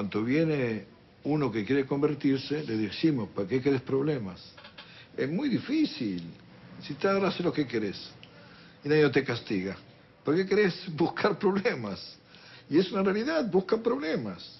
Cuando viene uno que quiere convertirse, le decimos, ¿para qué querés problemas? Es muy difícil. Si te ahora haces lo que querés y nadie te castiga, ¿para qué querés buscar problemas? Y es una realidad, buscan problemas.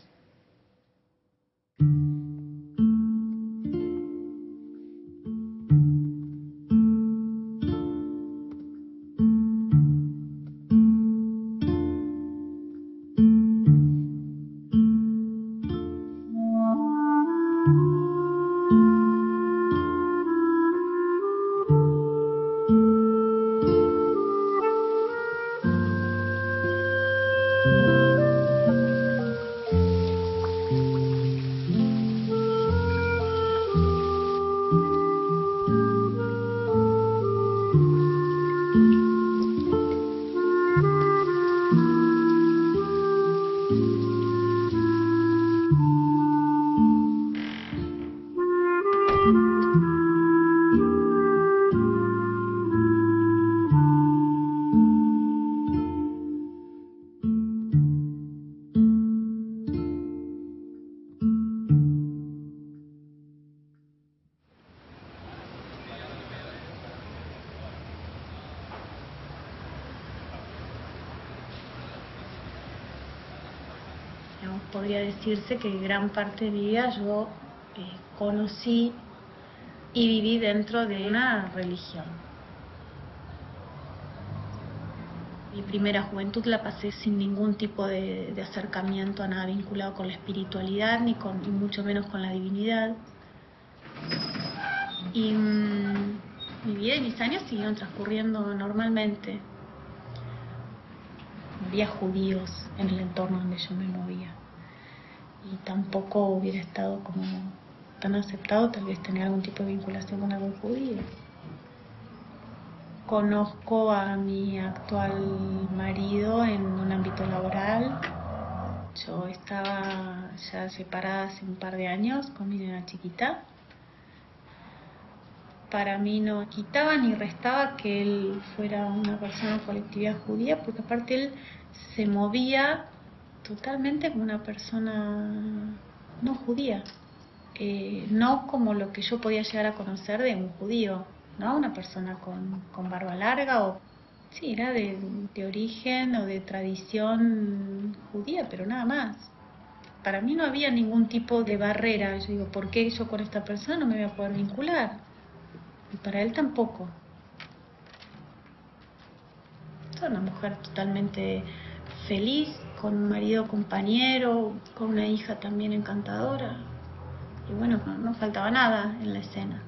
Podría decirse que gran parte de mi vida yo conocí y viví dentro de una religión. Mi primera juventud la pasé sin ningún tipo de acercamiento a nada vinculado con la espiritualidad, ni mucho menos con la divinidad. Y mi vida y mis años siguieron transcurriendo normalmente. No había judíos en el entorno donde yo me movía. Y tampoco hubiera estado como tan aceptado tal vez tener algún tipo de vinculación con algún judío. Conozco a mi actual marido en un ámbito laboral. Yo estaba ya separada hace un par de años con mi nena chiquita. Para mí no quitaba ni restaba que él fuera una persona de colectividad judía, porque aparte él se movía totalmente como una persona no judía, no como lo que yo podía llegar a conocer de un judío, ¿no? Una persona con barba larga o sí, era de origen o de tradición judía, pero nada más. Para mí no había ningún tipo de barrera. Yo digo, ¿por qué yo con esta persona no me voy a poder vincular? Y para él tampoco. Es una mujer totalmente feliz, con un marido compañero, con una hija también encantadora. Y bueno, no faltaba nada en la escena.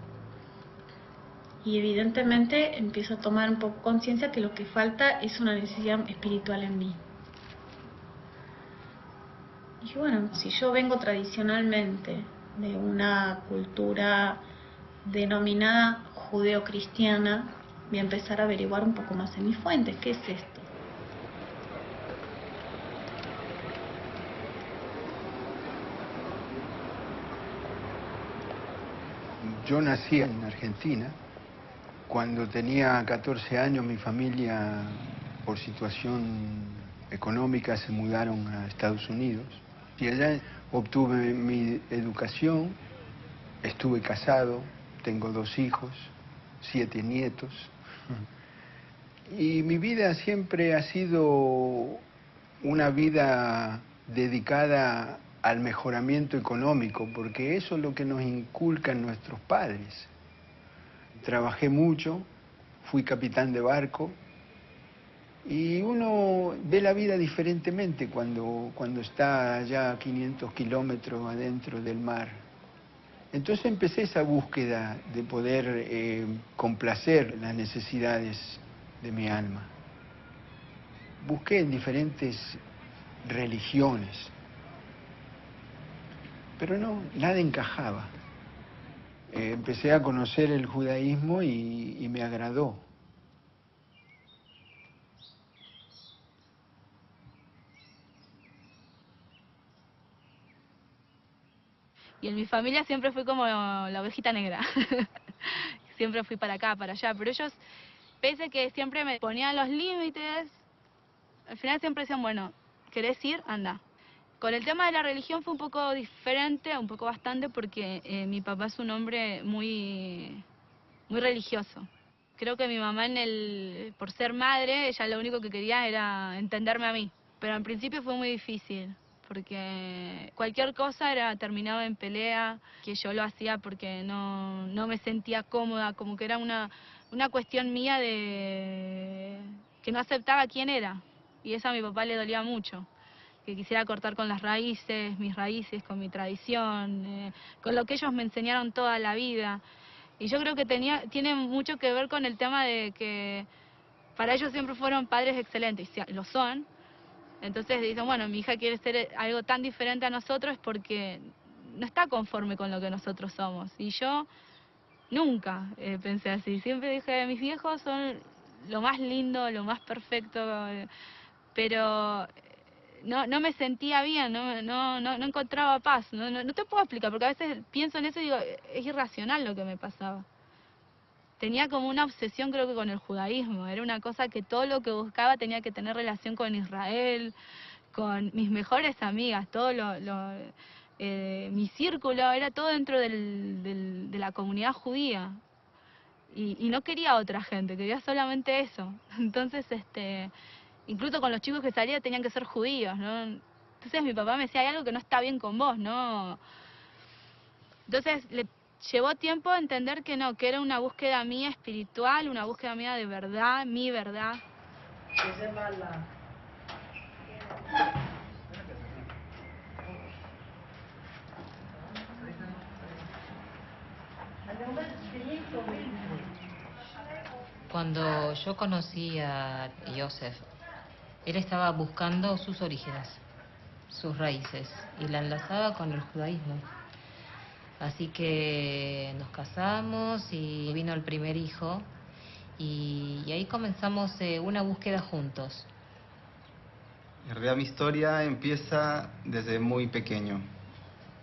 Y evidentemente empiezo a tomar un poco conciencia que lo que falta es una necesidad espiritual en mí. Y bueno, si yo vengo tradicionalmente de una cultura denominada judeocristiana, voy a empezar a averiguar un poco más en mis fuentes. ¿Qué es esto? Yo nací en Argentina. Cuando tenía 14 años, mi familia, por situación económica, se mudaron a Estados Unidos. Y allá obtuve mi educación, estuve casado, tengo 2 hijos, 7 nietos. Y mi vida siempre ha sido una vida dedicada al mejoramiento económico, porque eso es lo que nos inculcan nuestros padres. Trabajé mucho, fui capitán de barco, y uno ve la vida diferentemente cuando está ya a 500 kilómetros adentro del mar. Entonces empecé esa búsqueda de poder complacer las necesidades de mi alma. Busqué en diferentes religiones, pero no, nada encajaba. Empecé a conocer el judaísmo y me agradó. Y en mi familia siempre fui como la ovejita negra. Siempre fui para acá, para allá, pero ellos, pese que siempre me ponían los límites, al final siempre decían, bueno, ¿querés ir? Anda. Con el tema de la religión fue un poco diferente, un poco bastante, porque mi papá es un hombre muy religioso. Creo que mi mamá, por ser madre, ella lo único que quería era entenderme a mí. Pero al principio fue muy difícil, porque cualquier cosa terminaba en pelea, que yo lo hacía porque no me sentía cómoda, como que era una cuestión mía de que no aceptaba quién era. Y eso a mi papá le dolía mucho, que quisiera cortar con las raíces, mis raíces, con mi tradición, con lo que ellos me enseñaron toda la vida. Y yo creo que tiene mucho que ver con el tema de que para ellos siempre fueron padres excelentes, y lo son. Entonces dicen, bueno, mi hija quiere ser algo tan diferente a nosotros porque no está conforme con lo que nosotros somos. Y yo nunca pensé así. Siempre dije, mis viejos son lo más lindo, lo más perfecto, pero no me sentía bien, no encontraba paz. No te puedo explicar, porque a veces pienso en eso y digo, es irracional lo que me pasaba. Tenía como una obsesión, creo que con el judaísmo. Era una cosa que todo lo que buscaba tenía que tener relación con Israel, con mis mejores amigas, mi círculo era todo dentro de la comunidad judía. Y no quería otra gente, quería solamente eso. Entonces, incluso con los chicos que salía tenían que ser judíos, ¿no? Entonces mi papá me decía, hay algo que no está bien con vos, ¿no? Entonces le llevó tiempo a entender que no, que era una búsqueda mía espiritual, una búsqueda mía de verdad, mi verdad. Cuando yo conocí a Joseph, él estaba buscando sus orígenes, sus raíces, y la enlazaba con el judaísmo. Así que nos casamos y vino el primer hijo, y ahí comenzamos una búsqueda juntos. En realidad mi historia empieza desde muy pequeño.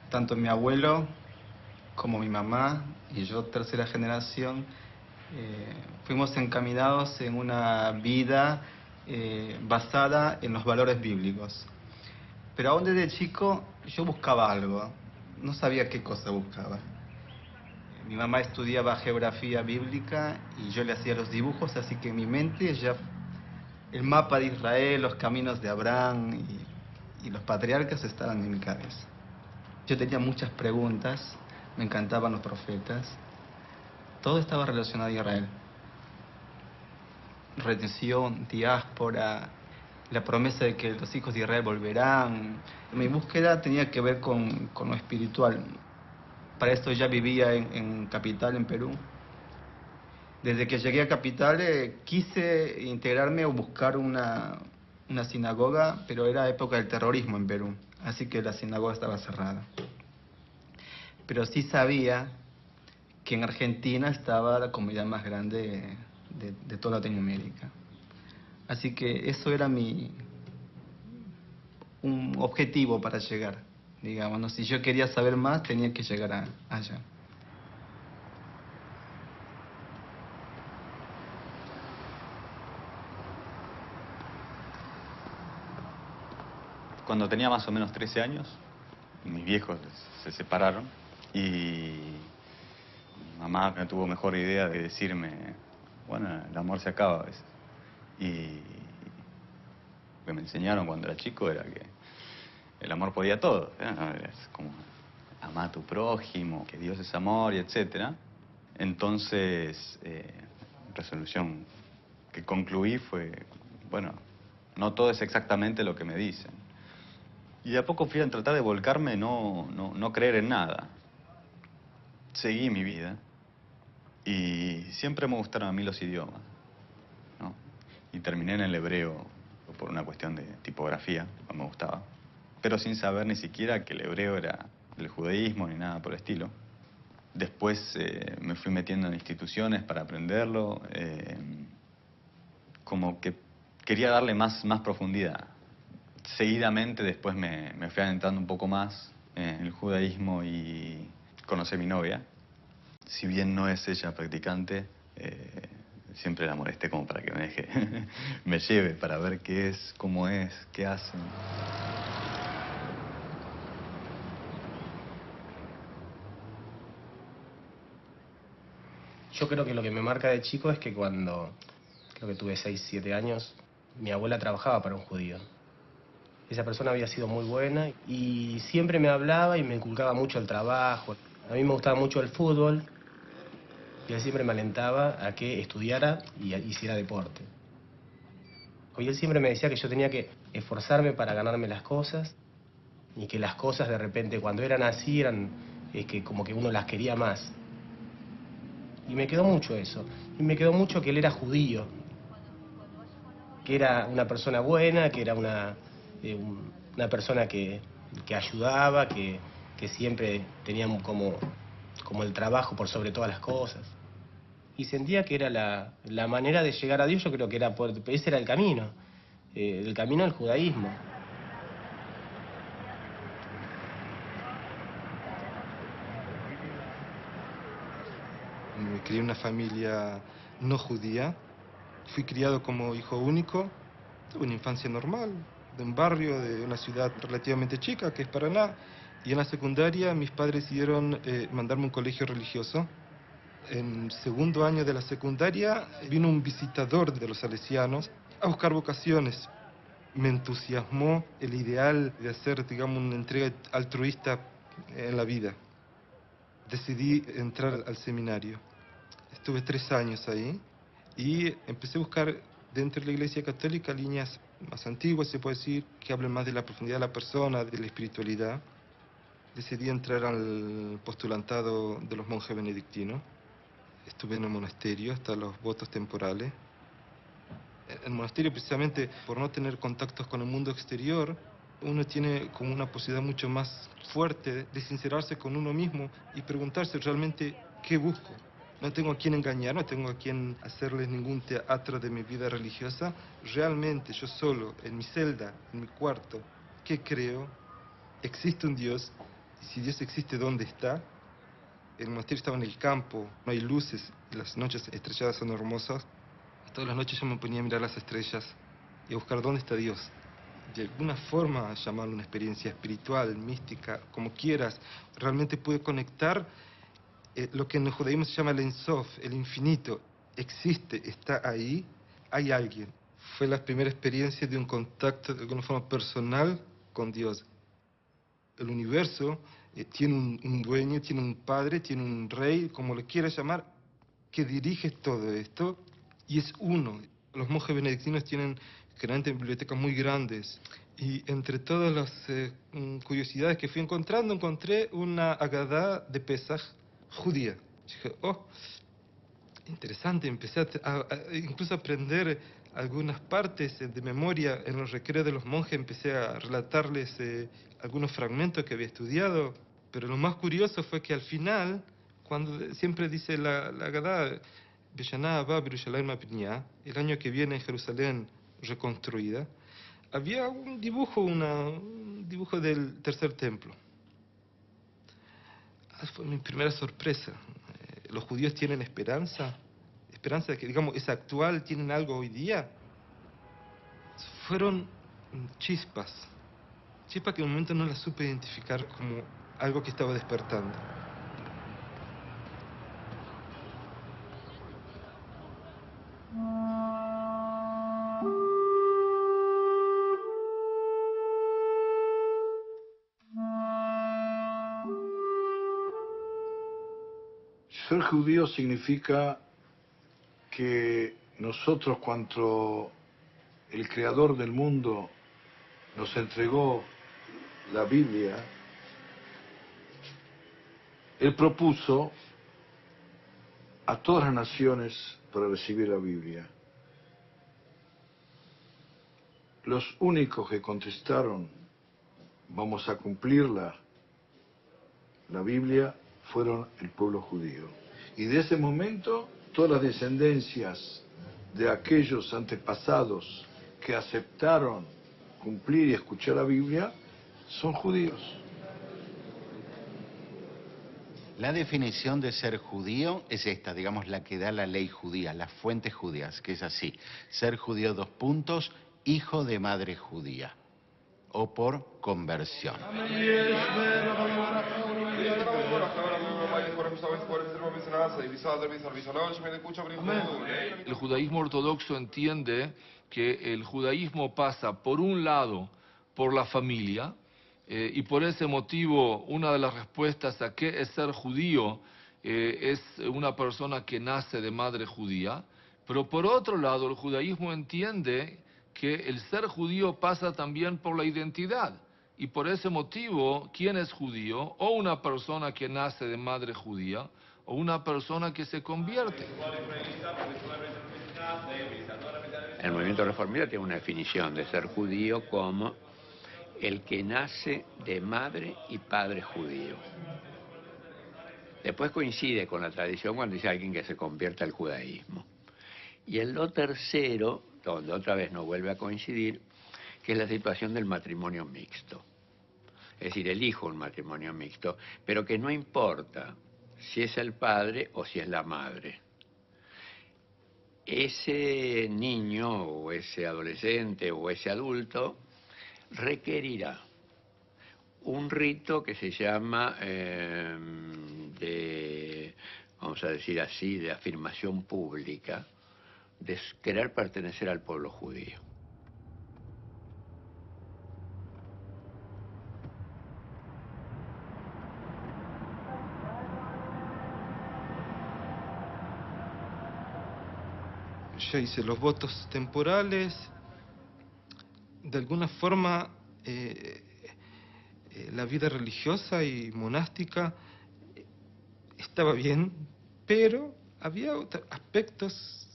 Tanto mi abuelo como mi mamá y yo, tercera generación, fuimos encaminados en una vida basada en los valores bíblicos. Pero aún desde chico yo buscaba algo, no sabía qué cosa buscaba. Mi mamá estudiaba geografía bíblica y yo le hacía los dibujos, así que en mi mente ya el mapa de Israel, los caminos de Abraham y los patriarcas estaban en mi cabeza. Yo tenía muchas preguntas, me encantaban los profetas. Todo estaba relacionado a Israel. Redención, diáspora, la promesa de que los hijos de Israel volverán. Mi búsqueda tenía que ver con lo espiritual. Para esto ya vivía en Capital, en Perú. Desde que llegué a Capital quise integrarme o buscar una sinagoga, pero era época del terrorismo en Perú, así que la sinagoga estaba cerrada. Pero sí sabía que en Argentina estaba la comunidad más grande de toda Latinoamérica. Así que eso era un objetivo para llegar, digamos, ¿no? Si yo quería saber más, tenía que llegar allá. Cuando tenía más o menos 13 años, mis viejos se separaron y mi mamá no tuvo mejor idea de decirme, bueno, el amor se acaba a veces. Y lo que me enseñaron cuando era chico era que el amor podía todo, ¿eh? Es como amar a tu prójimo, que Dios es amor y etcétera. Entonces, resolución que concluí fue, bueno, no todo es exactamente lo que me dicen. Y de a poco fui a tratar de volcarme, no creer en nada. Seguí mi vida y siempre me gustaron a mí los idiomas, ¿no? Y terminé en el hebreo por una cuestión de tipografía, no me gustaba. Pero sin saber ni siquiera que el hebreo era el judaísmo ni nada por el estilo. Después me fui metiendo en instituciones para aprenderlo, como que quería darle más profundidad. Seguidamente después me fui adentrando un poco más en el judaísmo y conocí a mi novia. Si bien no es ella practicante, siempre la molesté como para que me deje, me lleve para ver qué es, cómo es, qué hacen. Yo creo que lo que me marca de chico es que cuando, creo que tuve 6, 7 años, mi abuela trabajaba para un judío. Esa persona había sido muy buena y siempre me hablaba y me inculcaba mucho el trabajo. A mí me gustaba mucho el fútbol y él siempre me alentaba a que estudiara y hiciera deporte. Y él siempre me decía que yo tenía que esforzarme para ganarme las cosas y que las cosas de repente cuando eran así eran que como que uno las quería más. Y me quedó mucho eso. Y me quedó mucho que él era judío, que era una persona buena, que era una persona que ayudaba, que siempre tenía como el trabajo por sobre todas las cosas. Y sentía que era la manera de llegar a Dios, yo creo que era ese era el camino del judaísmo. Me crié en una familia no judía, fui criado como hijo único, tuve una infancia normal, de un barrio, de una ciudad relativamente chica, que es Paraná, y en la secundaria mis padres decidieron mandarme a un colegio religioso. En segundo año de la secundaria vino un visitador de los salesianos a buscar vocaciones. Me entusiasmó el ideal de hacer, digamos, una entrega altruista en la vida. Decidí entrar al seminario. Estuve 3 años ahí y empecé a buscar dentro de la Iglesia Católica líneas más antiguas, se puede decir, que hablen más de la profundidad de la persona, de la espiritualidad. Decidí entrar al postulantado de los monjes benedictinos. Estuve en el monasterio hasta los votos temporales. El monasterio, precisamente por no tener contactos con el mundo exterior, uno tiene como una posibilidad mucho más fuerte de sincerarse con uno mismo y preguntarse realmente qué busco. No tengo a quién engañar, no tengo a quién hacerles ningún teatro de mi vida religiosa. Realmente yo solo, en mi celda, en mi cuarto, ¿qué creo? Existe un Dios, y si Dios existe, ¿dónde está? El monasterio estaba en el campo, no hay luces, las noches estrelladas son hermosas. Todas las noches yo me ponía a mirar las estrellas y a buscar dónde está Dios. De alguna forma, llamarlo una experiencia espiritual, mística, como quieras, realmente pude conectar lo que en el judaísmo se llama el Ein Sof, el infinito. Existe, está ahí, hay alguien. Fue la primera experiencia de un contacto de alguna forma personal con Dios. El universo tiene un dueño, tiene un padre, tiene un rey, como le quieras llamar, que dirige todo esto y es uno. Los monjes benedictinos tienen generalmente bibliotecas muy grandes y entre todas las curiosidades que fui encontrando, encontré una Agadá de Pesaj judía. Dije, oh, interesante, empecé incluso a aprender algunas partes de memoria en los recreos de los monjes, empecé a relatarles algunos fragmentos que había estudiado, pero lo más curioso fue que al final, cuando siempre dice la Agadá, Beshaná Abba Yerushalayim Mabniya, el año que viene en Jerusalén reconstruida, había un dibujo del tercer templo. Fue mi primera sorpresa. ¿Los judíos tienen esperanza? ¿Esperanza de que, digamos, es actual? ¿Tienen algo hoy día? Fueron chispas. Chispas que en un momento no las supe identificar como algo que estaba despertando. Ser judío significa que nosotros, cuando el creador del mundo nos entregó la Biblia, él propuso a todas las naciones para recibir la Biblia. Los únicos que contestaron, vamos a cumplirla, la Biblia, fueron el pueblo judío. Y de ese momento, todas las descendencias de aquellos antepasados que aceptaron cumplir y escuchar la Biblia, son judíos. La definición de ser judío es esta, digamos, la que da la ley judía, las fuentes judías, que es así: ser judío, hijo de madre judía. o por conversión. El judaísmo ortodoxo entiende que el judaísmo pasa, por un lado, por la familia, y por ese motivo una de las respuestas a qué es ser judío es una persona que nace de madre judía, pero por otro lado el judaísmo entiende que el ser judío pasa también por la identidad, y por ese motivo, ¿quién es judío? O una persona que nace de madre judía, o una persona que se convierte. El movimiento reformista tiene una definición de ser judío como el que nace de madre y padre judío. Después coincide con la tradición cuando dice alguien que se convierte al judaísmo. Y en lo tercero, donde otra vez no vuelve a coincidir, que es la situación del matrimonio mixto. Es decir, elijo un matrimonio mixto, pero que no importa si es el padre o si es la madre. Ese niño o ese adolescente o ese adulto requerirá un rito que se llama vamos a decir así, de afirmación pública, de querer pertenecer al pueblo judío. Ya hice los votos temporales. De alguna forma, la vida religiosa y monástica estaba bien, pero había aspectos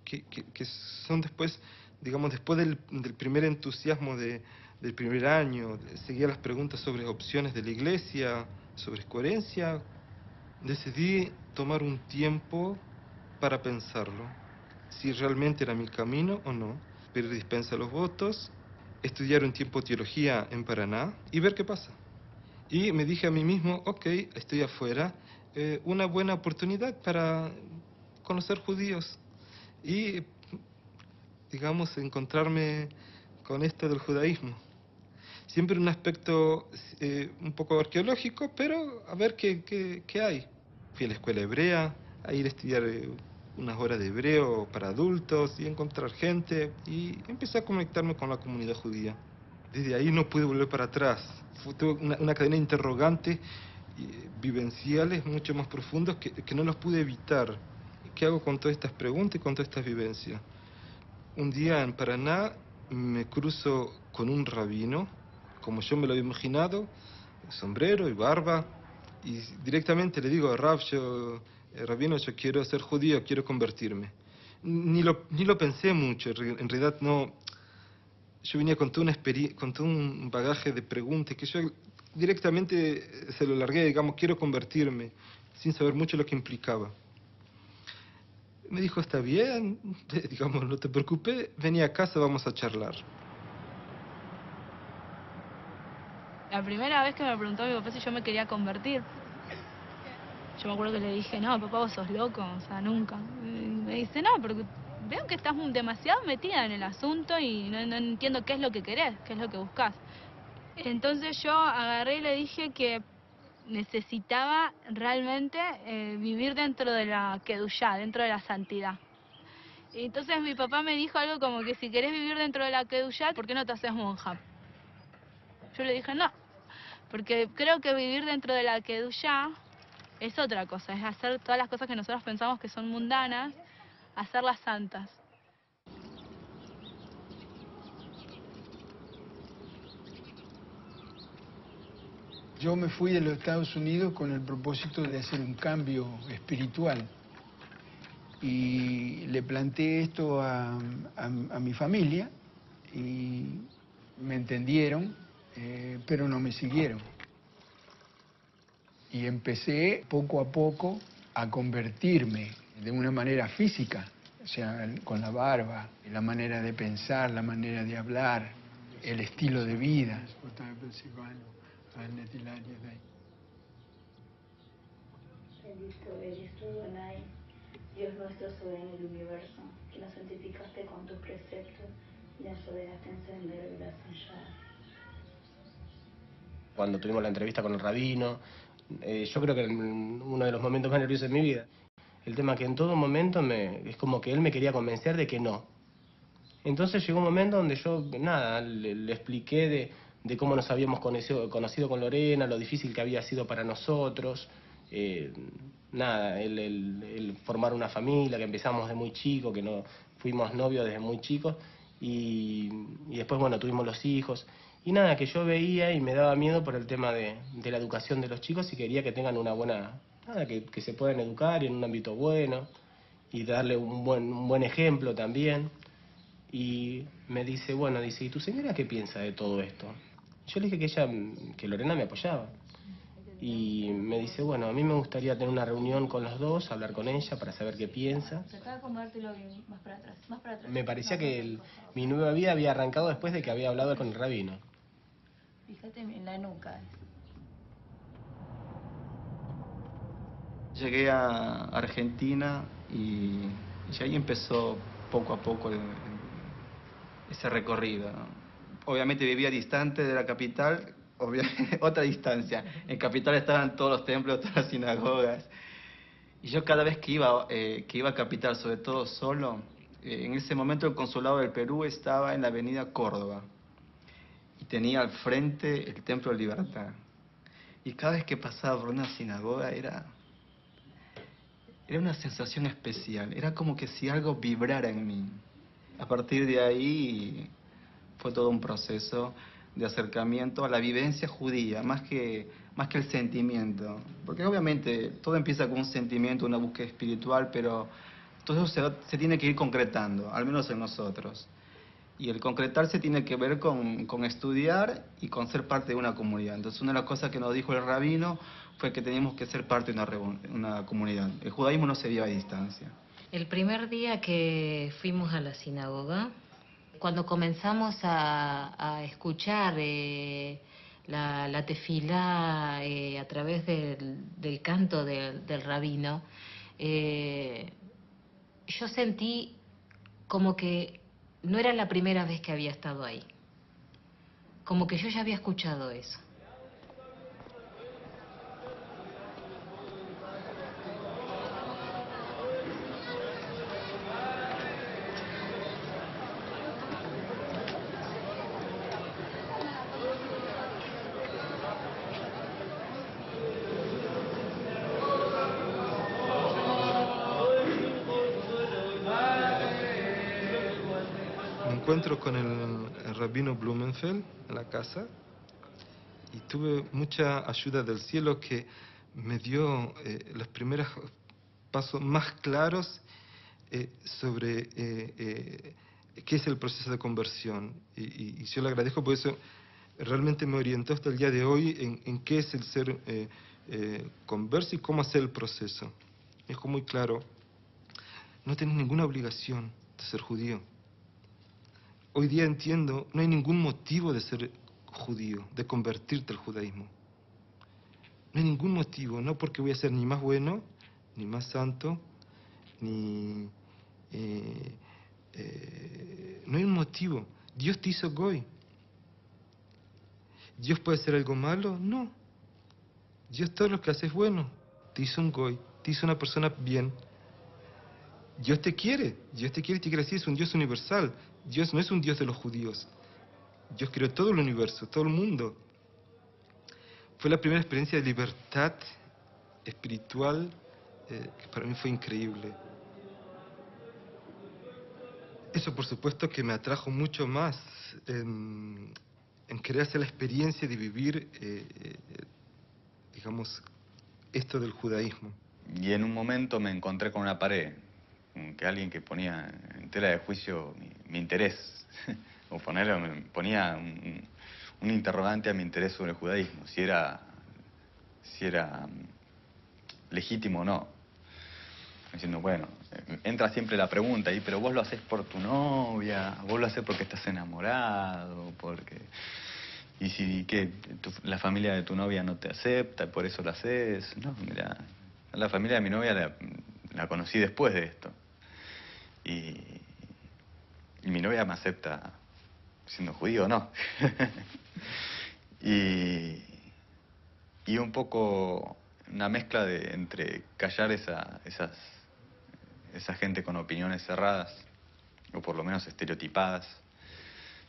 que son después, digamos, después del primer entusiasmo del primer año, seguía las preguntas sobre opciones de la iglesia, sobre coherencia. Decidí tomar un tiempo para pensarlo, si realmente era mi camino o no, pedir dispensa a los votos, estudiar un tiempo teología en Paraná y ver qué pasa. Y me dije a mí mismo, ok, estoy afuera, una buena oportunidad para conocer judíos y, digamos, encontrarme con esto del judaísmo. Siempre un aspecto un poco arqueológico, pero a ver qué hay. Fui a la escuela hebrea, a ir a estudiar unas horas de hebreo para adultos y encontrar gente, y empecé a conectarme con la comunidad judía. Desde ahí no pude volver para atrás. Tuve una cadena de interrogantes vivenciales mucho más profundos que no los pude evitar. ¿Qué hago con todas estas preguntas y con todas estas vivencias? Un día en Paraná me cruzo con un rabino, como yo me lo había imaginado, sombrero y barba, y directamente le digo, rabino, yo quiero ser judío, quiero convertirme. Ni lo pensé mucho, en realidad no. Yo venía con todo un bagaje de preguntas que yo directamente se lo largué, digamos, quiero convertirme, sin saber mucho lo que implicaba. Me dijo, está bien, digamos, no te preocupes, vení a casa, vamos a charlar. La primera vez que me preguntó mi papá si yo me quería convertir, yo me acuerdo que le dije, no, papá, vos sos loco, o sea, nunca. Y me dice, no, porque veo que estás demasiado metida en el asunto y no entiendo qué es lo que querés, qué es lo que buscás. Entonces yo agarré y le dije que necesitaba realmente vivir dentro de la Kedushá, dentro de la santidad. Y entonces mi papá me dijo algo como que si querés vivir dentro de la Kedushá, ¿por qué no te haces monja? Yo le dije no, porque creo que vivir dentro de la Kedushá es otra cosa, es hacer todas las cosas que nosotros pensamos que son mundanas, hacerlas santas. Yo me fui de los Estados Unidos con el propósito de hacer un cambio espiritual y le planteé esto a mi familia y me entendieron, pero no me siguieron. Y empecé poco a poco a convertirme de una manera física, o sea, con la barba, la manera de pensar, la manera de hablar, el estilo de vida. Bendito eres tú, Adonai, Dios nuestro soberano del universo, que nos santificaste con tus preceptos y nos rodeaste en sendero de la llave. Cuando tuvimos la entrevista con el rabino, yo creo que uno de los momentos más nerviosos de mi vida. El tema que en todo momento es como que él me quería convencer de que no. Entonces llegó un momento donde yo, nada, le expliqué de cómo nos habíamos conocido con Lorena, lo difícil que había sido para nosotros, nada, el formar una familia, que empezamos de muy chico, que no fuimos novios desde muy chicos, y después, bueno, tuvimos los hijos. Y nada, que yo veía y me daba miedo por el tema de la educación de los chicos y quería que tengan una buena, nada, que se puedan educar en un ámbito bueno y darle un buen ejemplo también. Y me dice, bueno, dice, ¿y tu señora qué piensa de todo esto? Yo le dije que Lorena me apoyaba. Y me dice, bueno, a mí me gustaría tener una reunión con los dos, hablar con ella para saber qué piensa. Trata de acomodártelo bien, más para atrás, más para atrás. Me parecía que mi nueva vida había arrancado después de que había hablado con el rabino. Fíjate en la nuca. Llegué a Argentina y ahí empezó poco a poco ese recorrido, ¿no? Obviamente vivía distante de la capital, otra distancia. En capital estaban todos los templos, todas las sinagogas. Y yo cada vez que iba a capital, sobre todo solo, en ese momento el consulado del Perú estaba en la avenida Córdoba y tenía al frente el Templo de Libertad. Y cada vez que pasaba por una sinagoga era una sensación especial, era como que si algo vibrara en mí. A partir de ahí fue todo un proceso de acercamiento a la vivencia judía, más que el sentimiento. Porque obviamente todo empieza con un sentimiento, una búsqueda espiritual, pero todo eso se tiene que ir concretando, al menos en nosotros. Y el concretarse tiene que ver con estudiar y con ser parte de una comunidad. Entonces una de las cosas que nos dijo el rabino fue que teníamos que ser parte de una comunidad. El judaísmo no se vive a distancia. El primer día que fuimos a la sinagoga, cuando comenzamos a escuchar la tefilá a través del canto del rabino, yo sentí como que no era la primera vez que había estado ahí. Como que yo ya había escuchado eso. Me encuentro con el rabino Blumenfeld en la casa y tuve mucha ayuda del cielo que me dio los primeros pasos más claros sobre qué es el proceso de conversión. Y yo le agradezco por eso, realmente me orientó hasta el día de hoy en qué es el ser converso y cómo hacer el proceso. Me dijo muy claro, no tienes ninguna obligación de ser judío. Hoy día entiendo, no hay ningún motivo de ser judío, de convertirte al judaísmo. No hay ningún motivo, no porque voy a ser ni más bueno, ni más santo, ni... no hay un motivo. Dios te hizo goy. ¿Dios puede hacer algo malo? No. Dios todo lo que hace es bueno. Te hizo un goy, te hizo una persona bien. Dios te quiere y te quiere así, es un Dios universal. Dios no es un Dios de los judíos. Dios creó todo el universo, todo el mundo. Fue la primera experiencia de libertad espiritual que para mí fue increíble. Eso por supuesto que me atrajo mucho más en querer hacer la experiencia de vivir, digamos, esto del judaísmo. Y en un momento me encontré con una pared, que alguien que ponía en tela de juicio mi interés, o ponía un interrogante a mi interés sobre el judaísmo, si era legítimo o no. Diciendo, bueno, entra siempre la pregunta ahí, pero vos lo haces por tu novia, vos lo haces porque estás enamorado, porque... Y si la familia de tu novia no te acepta, por eso lo haces. No, mira, la familia de mi novia la conocí después de esto. Y mi novia me acepta siendo judío o no. y y un poco una mezcla entre callar esa gente con opiniones cerradas, o por lo menos estereotipadas,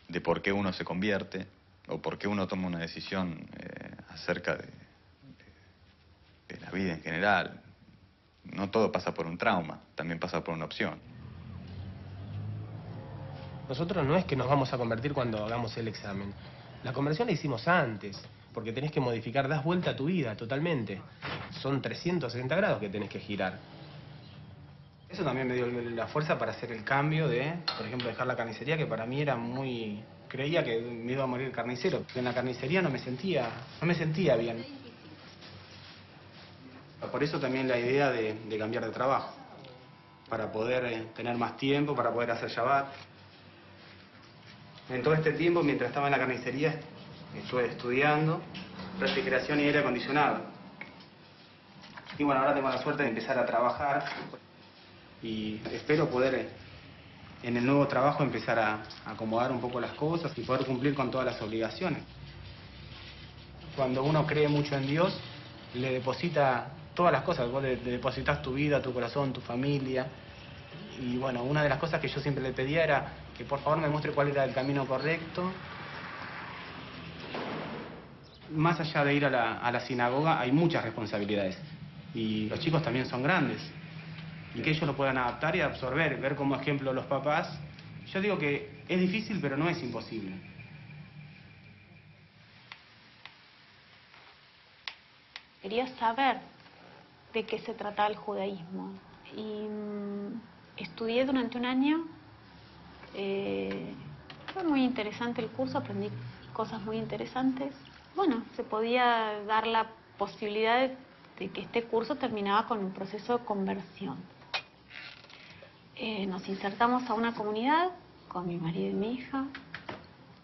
de por qué uno se convierte, o por qué uno toma una decisión acerca de la vida en general. No todo pasa por un trauma, también pasa por una opción. Nosotros no es que nos vamos a convertir cuando hagamos el examen. La conversión la hicimos antes, porque tenés que modificar, das vuelta a tu vida totalmente. Son 360 grados que tenés que girar. Eso también me dio la fuerza para hacer el cambio de, por ejemplo, dejar la carnicería, que para mí era muy... Creía que me iba a morir carnicero. En la carnicería no me sentía bien. Por eso también la idea de cambiar de trabajo, para poder tener más tiempo, para poder hacer Shabbat. En todo este tiempo, mientras estaba en la carnicería, estuve estudiando refrigeración y aire acondicionado. Y bueno, ahora tengo la suerte de empezar a trabajar y espero poder en el nuevo trabajo empezar a acomodar un poco las cosas y poder cumplir con todas las obligaciones. Cuando uno cree mucho en Dios, le deposita todas las cosas. Vos le depositas tu vida, tu corazón, tu familia. Y bueno, una de las cosas que yo siempre le pedía era que por favor me muestre cuál era el camino correcto. Más allá de ir a la sinagoga, hay muchas responsabilidades. Y los chicos también son grandes. Y que ellos lo puedan adaptar y absorber, ver como ejemplo los papás. Yo digo que es difícil, pero no es imposible. Quería saber de qué se trataba el judaísmo. Y estudié durante un año. Fue muy interesante el curso, aprendí cosas muy interesantes. Bueno, se podía dar la posibilidad de que este curso terminaba con un proceso de conversión. Nos insertamos a una comunidad con mi marido y mi hija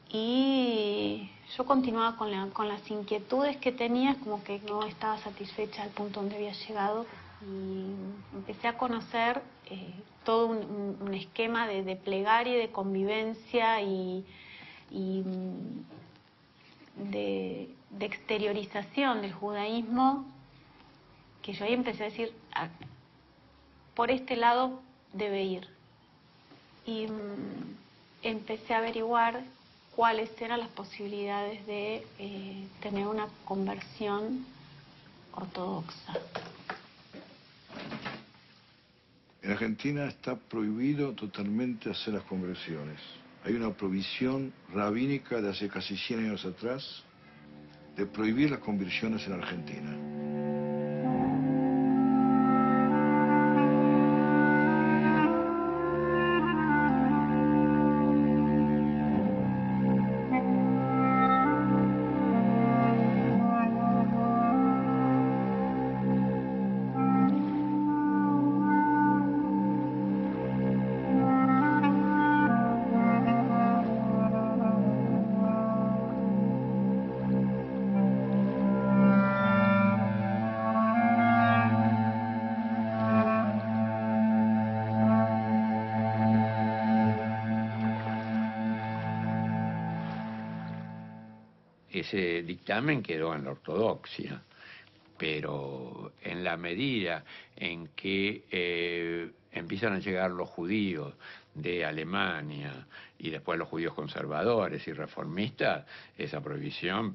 y yo continuaba con las inquietudes que tenía, como que no estaba satisfecha al punto donde había llegado y empecé a conocer todo un esquema de plegaria y de convivencia y de exteriorización del judaísmo, que yo ahí empecé a decir, por este lado debe ir. Y empecé a averiguar cuáles eran las posibilidades de tener una conversión ortodoxa. En Argentina está prohibido totalmente hacer las conversiones. Hay una prohibición rabínica de hace casi 100 años atrás de prohibir las conversiones en Argentina. Ese dictamen quedó en la ortodoxia, pero en la medida en que empiezan a llegar los judíos de Alemania y después los judíos conservadores y reformistas, esa prohibición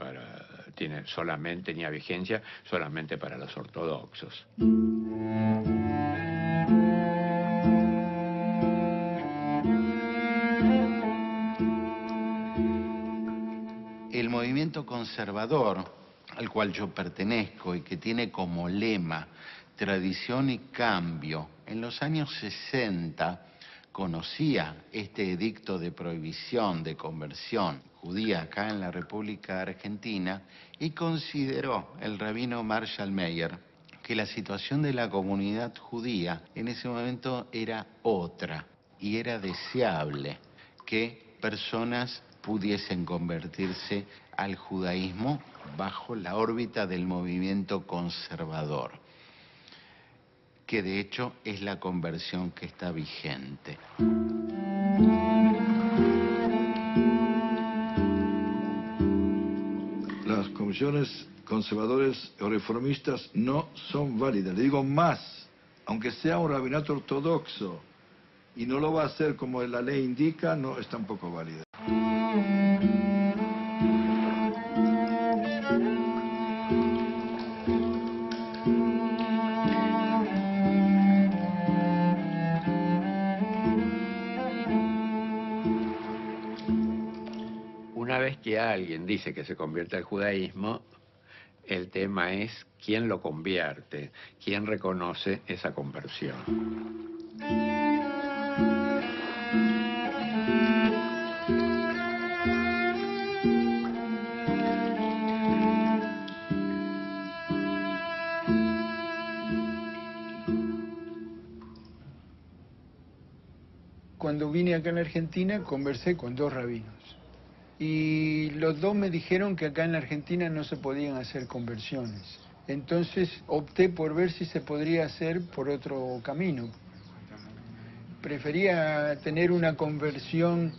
tenía vigencia solamente para los ortodoxos. El movimiento conservador al cual yo pertenezco y que tiene como lema tradición y cambio, en los años 60 conocía este edicto de prohibición de conversión judía acá en la República Argentina y consideró el rabino Marshall Meyer que la situación de la comunidad judía en ese momento era otra y era deseable que personas pudiesen convertirse al judaísmo bajo la órbita del movimiento conservador, que de hecho es la conversión que está vigente. Las religiones conservadores o reformistas no son válidas. Le digo más, aunque sea un rabinato ortodoxo y no lo va a hacer como la ley indica, no es tampoco válida. Una vez que alguien dice que se convierte al judaísmo, el tema es quién lo convierte, quién reconoce esa conversión. Cuando vine acá en la Argentina conversé con 2 rabinos y los 2 me dijeron que acá en la Argentina no se podían hacer conversiones. Entonces opté por ver si se podría hacer por otro camino. Prefería tener una conversión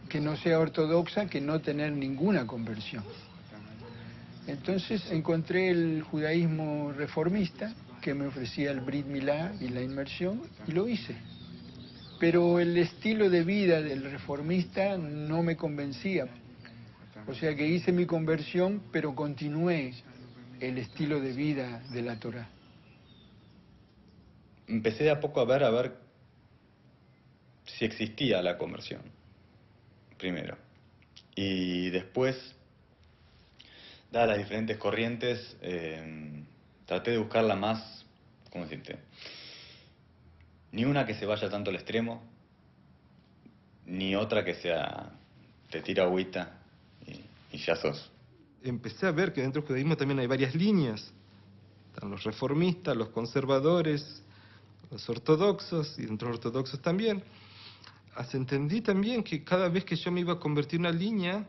que no sea ortodoxa que no tener ninguna conversión. Entonces encontré el judaísmo reformista que me ofrecía el Brit Milá y la inmersión y lo hice. Pero el estilo de vida del reformista no me convencía. O sea que hice mi conversión, pero continué el estilo de vida de la Torá. Empecé de a poco a ver si existía la conversión, primero. Y después, dadas las diferentes corrientes, traté de buscarla más, ¿cómo decirte? Ni una que se vaya tanto al extremo, ni otra que sea, te tira agüita y ya sos. Empecé a ver que dentro del judaísmo también hay varias líneas. Están los reformistas, los conservadores, los ortodoxos, y dentro de los ortodoxos también. Entendí también que cada vez que yo me iba a convertir en una línea,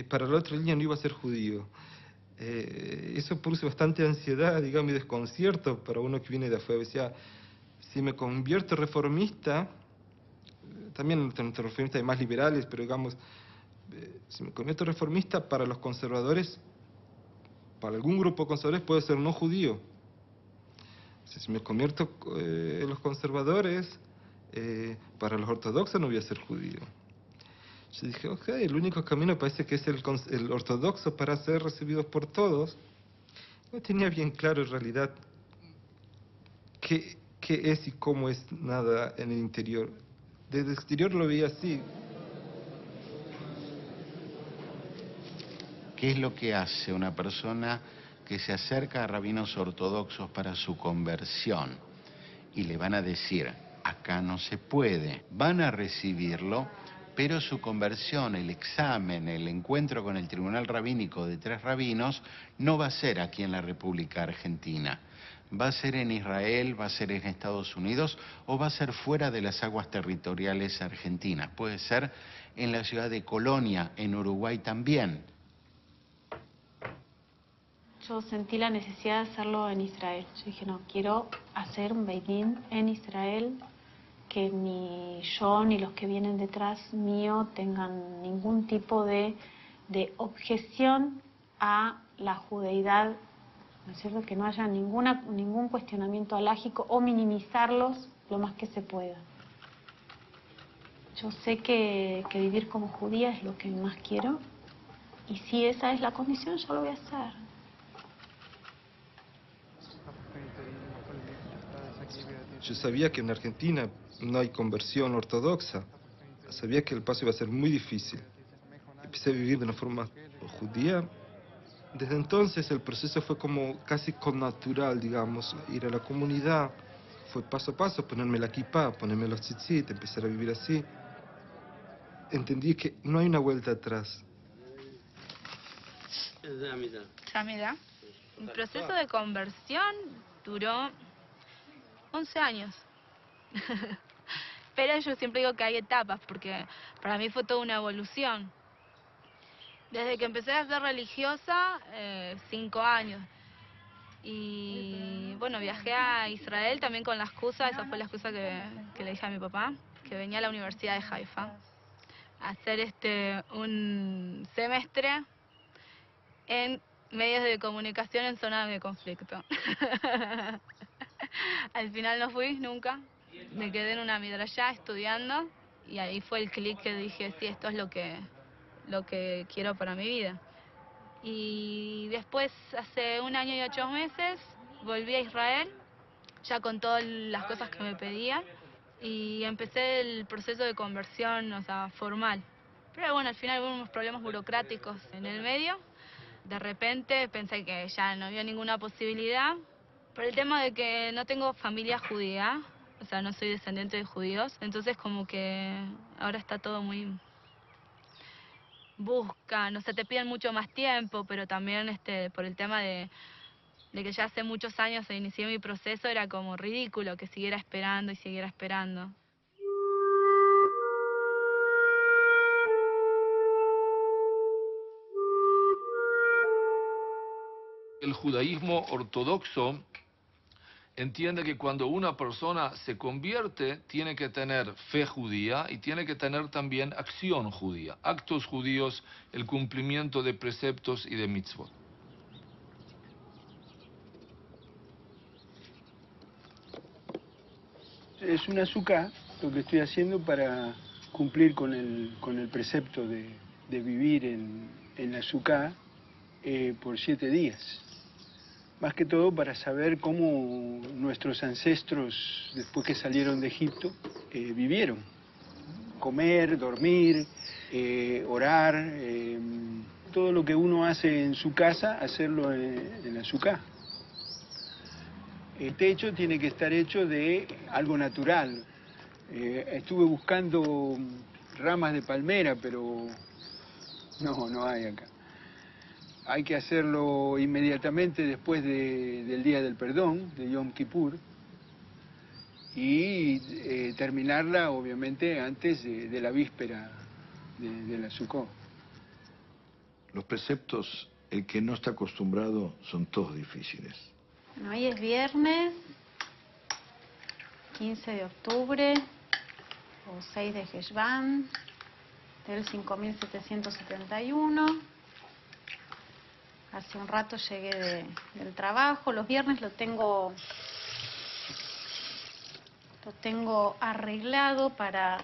para la otra línea no iba a ser judío. Eso produce bastante ansiedad, digamos, y desconcierto para uno que viene de afuera. Decía, si me convierto reformista, también entre reformistas hay más liberales, pero digamos, si me convierto reformista, para los conservadores, para algún grupo de conservadores puede ser no judío. Si me convierto en los conservadores, para los ortodoxos no voy a ser judío. Yo dije, ok, el único camino parece que es el ortodoxo para ser recibidos por todos. No tenía bien claro en realidad qué es y cómo es nada en el interior. Desde el exterior lo veía así. ¿Qué es lo que hace una persona que se acerca a rabinos ortodoxos para su conversión? Y le van a decir, acá no se puede. Van a recibirlo, pero su conversión, el examen, el encuentro con el tribunal rabínico de 3 rabinos, no va a ser aquí en la República Argentina. Va a ser en Israel, va a ser en Estados Unidos o va a ser fuera de las aguas territoriales argentinas. Puede ser en la ciudad de Colonia, en Uruguay también. Yo sentí la necesidad de hacerlo en Israel. Yo dije, no, quiero hacer un Beit Din en Israel, que ni yo ni los que vienen detrás mío tengan ningún tipo de objeción a la judeidad, ¿no es cierto? Que no haya ningún cuestionamiento alágico o minimizarlos lo más que se pueda. Yo sé que vivir como judía es lo que más quiero, y si esa es la condición, yo lo voy a hacer. Yo sabía que en Argentina no hay conversión ortodoxa. Sabía que el paso iba a ser muy difícil. Empecé a vivir de una forma judía. Desde entonces el proceso fue como casi connatural, digamos. Ir a la comunidad fue paso a paso, ponerme la kippah, ponerme los tzitzit, empezar a vivir así. Entendí que no hay una vuelta atrás. Shamida. Mi proceso de conversión duró 11 años. Pero yo siempre digo que hay etapas, porque para mí fue toda una evolución. Desde que empecé a ser religiosa, 5 años. Y bueno, viajé a Israel también con la excusa, esa fue la excusa que le dije a mi papá, que venía a la Universidad de Haifa a hacer un semestre en medios de comunicación en zona de conflicto. Al final no fui nunca, me quedé en una midrashá estudiando y ahí fue el clic que dije, sí, esto es lo que quiero para mi vida. Y después, hace 1 año y 8 meses, volví a Israel, ya con todas las cosas que me pedían, y empecé el proceso de conversión, o sea, formal. Pero bueno, al final hubo unos problemas burocráticos en el medio. De repente pensé que ya no había ninguna posibilidad, por el tema de que no tengo familia judía, o sea, no soy descendiente de judíos, entonces como que ahora está todo muy... buscan, o sea, te piden mucho más tiempo, pero también por el tema de que ya hace muchos años inicié mi proceso, era como ridículo que siguiera esperando y siguiera esperando. El judaísmo ortodoxo entiende que cuando una persona se convierte, tiene que tener fe judía y tiene que tener también acción judía, actos judíos, el cumplimiento de preceptos y de mitzvot. Es una azúcar lo que estoy haciendo para cumplir con el precepto de vivir en la azúcar por 7 días. Más que todo para saber cómo nuestros ancestros, después que salieron de Egipto, vivieron. Comer, dormir, orar, todo lo que uno hace en su casa, hacerlo en la azúcar. El techo tiene que estar hecho de algo natural. Estuve buscando ramas de palmera, pero no hay acá. Hay que hacerlo inmediatamente después del Día del Perdón, de Yom Kippur, y terminarla, obviamente, antes de la víspera de la Sukkot. Los preceptos, el que no está acostumbrado, son todos difíciles. Bueno, hoy es viernes, 15 de octubre, o 6 de Heshvan, del 5771. Hace un rato llegué del trabajo. Los viernes lo tengo arreglado para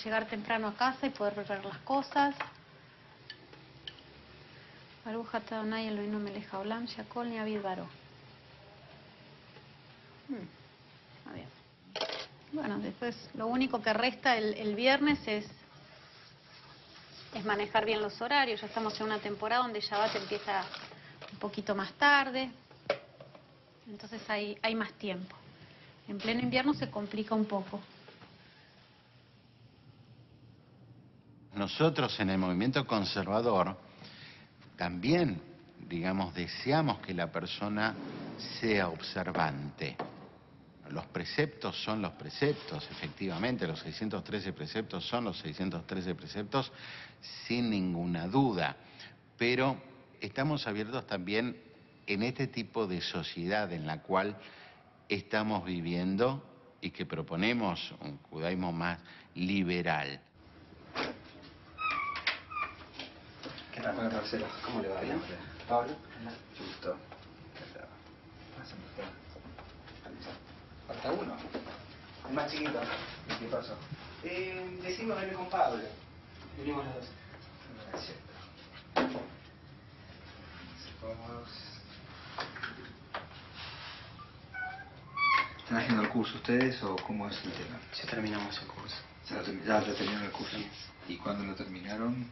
llegar temprano a casa y poder preparar las cosas. Baruch atah Adonai Eloheinu melech haolam she'akol na'ya bidbaro. A ver. Bueno, después lo único que resta el viernes es manejar bien los horarios. Ya estamos en una temporada donde Shabbat empieza un poquito más tarde, entonces hay más tiempo. En pleno invierno se complica un poco. Nosotros en el movimiento conservador también, digamos, deseamos que la persona sea observante. Los preceptos son los preceptos, efectivamente, los 613 preceptos son los 613 preceptos, sin ninguna duda. Pero estamos abiertos también en este tipo de sociedad en la cual estamos viviendo y que proponemos un judaísmo más liberal. ¿Qué tal? Hola, Marcelo. ¿Cómo le va? ¿Bien? Pablo. Justo. Falta uno. El más chiquito. ¿Qué pasó? Decimos venir con Pablo. Venimos los dos. Gracias. ¿Están haciendo el curso ustedes o cómo es el tema? Ya terminamos el curso. Ya terminaron el curso. Sí. ¿Y cuándo lo terminaron?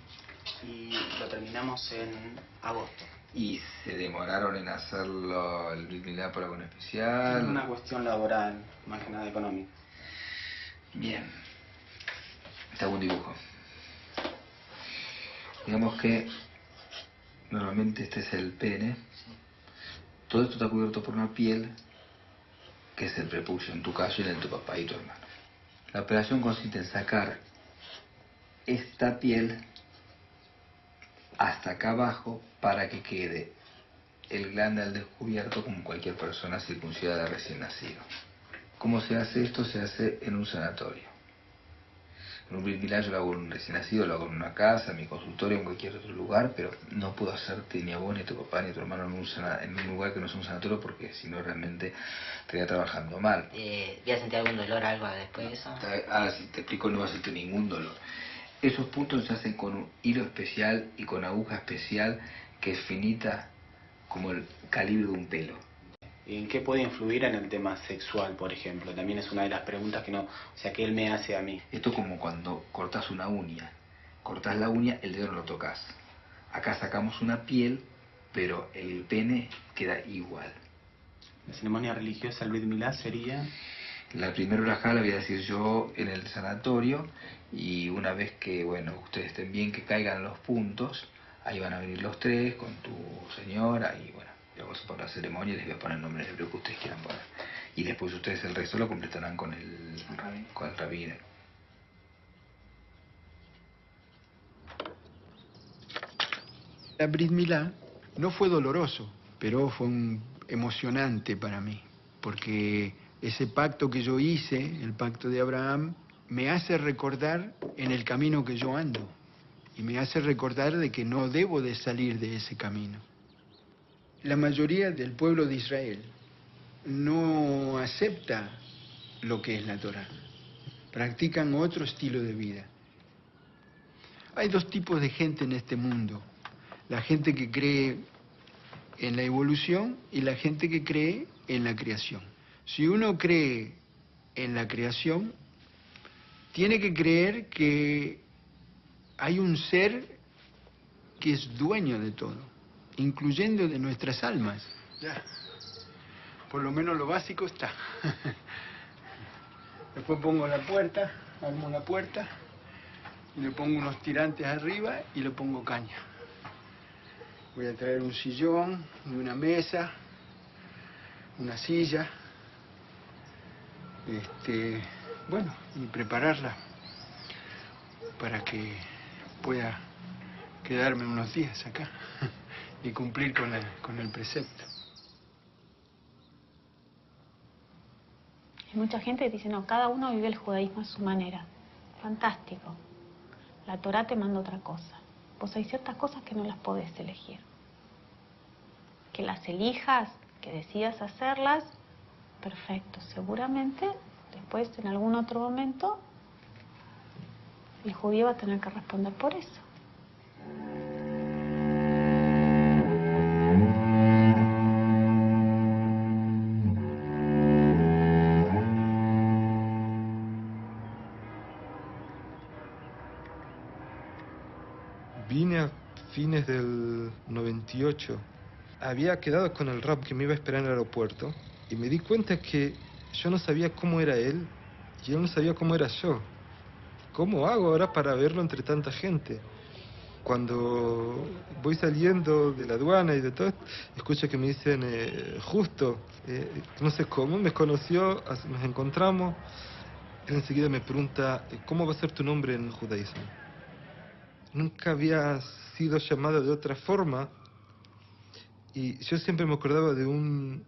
Y lo terminamos en agosto. ¿Y se demoraron en hacerlo el Brit Milá por algo en especial? Una cuestión laboral, más que nada económica. Bien. Te hago un dibujo. Digamos que normalmente este es el pene. Todo esto está cubierto por una piel que es el prepucio en tu caso y en el de tu papá y tu hermano. La operación consiste en sacar esta piel hasta acá abajo para que quede el glande al descubierto como cualquier persona circuncidada recién nacido. ¿Cómo se hace esto? Se hace en un sanatorio. En Un Brit Milá yo lo hago en un recién nacido, lo hago en una casa, en mi consultorio, en cualquier otro lugar, pero no puedo hacerte ni a vos, ni a tu papá, ni a tu hermano en un lugar que no sea un sanatorio, porque si no realmente estaría trabajando mal. ¿Voy a sentir algún dolor, algo después de eso? Si te explico, no vas a sentir ningún dolor. Esos puntos se hacen con un hilo especial y con aguja especial que es finita como el calibre de un pelo. ¿En qué puede influir en el tema sexual, por ejemplo? También es una de las preguntas que él me hace a mí. Esto es como cuando cortas una uña. Cortas la uña, el dedo no lo tocas. Acá sacamos una piel, pero el pene queda igual. La ceremonia religiosa, el Brit Milá, sería... La primera verajá la voy a decir yo en el sanatorio, y una vez que, bueno, ustedes estén bien, que caigan los puntos, ahí van a venir los tres con tu señora, y bueno, vamos a poner la ceremonia y les voy a poner el nombre del hebreo que ustedes quieran poner. Y después ustedes el resto lo completarán con el rabino. La Brit Milá no fue doloroso, pero fue emocionante para mí, porque ese pacto que yo hice, el pacto de Abraham, me hace recordar en el camino que yo ando, y me hace recordar de que no debo de salir de ese camino. La mayoría del pueblo de Israel no acepta lo que es la Torá, practican otro estilo de vida. Hay dos tipos de gente en este mundo: la gente que cree en la evolución y la gente que cree en la creación. Si uno cree en la creación, tiene que creer que hay un ser que es dueño de todo, incluyendo de nuestras almas. Ya, por lo menos lo básico está. Después pongo la puerta, armo la puerta, y le pongo unos tirantes arriba y le pongo caña. Voy a traer un sillón, una mesa, una silla, bueno, y prepararla para que pueda quedarme unos días acá y cumplir con el precepto. Hay mucha gente que dice, no, cada uno vive el judaísmo a su manera. Fantástico. La Torá te manda otra cosa. Vos hay ciertas cosas que no las podés elegir. Que las elijas, que decidas hacerlas, perfecto. Seguramente, después, en algún otro momento, el judío va a tener que responder por eso. Vine a fines del 98. Había quedado con el rap que me iba a esperar en el aeropuerto y me di cuenta que yo no sabía cómo era él y él no sabía cómo era yo. ¿Cómo hago ahora para verlo entre tanta gente? Cuando voy saliendo de la aduana y de todo, escucho que me dicen, justo, no sé cómo, me conoció, nos encontramos. Él enseguida me pregunta, ¿cómo va a ser tu nombre en el judaísmo? Nunca había sido llamado de otra forma y yo siempre me acordaba de un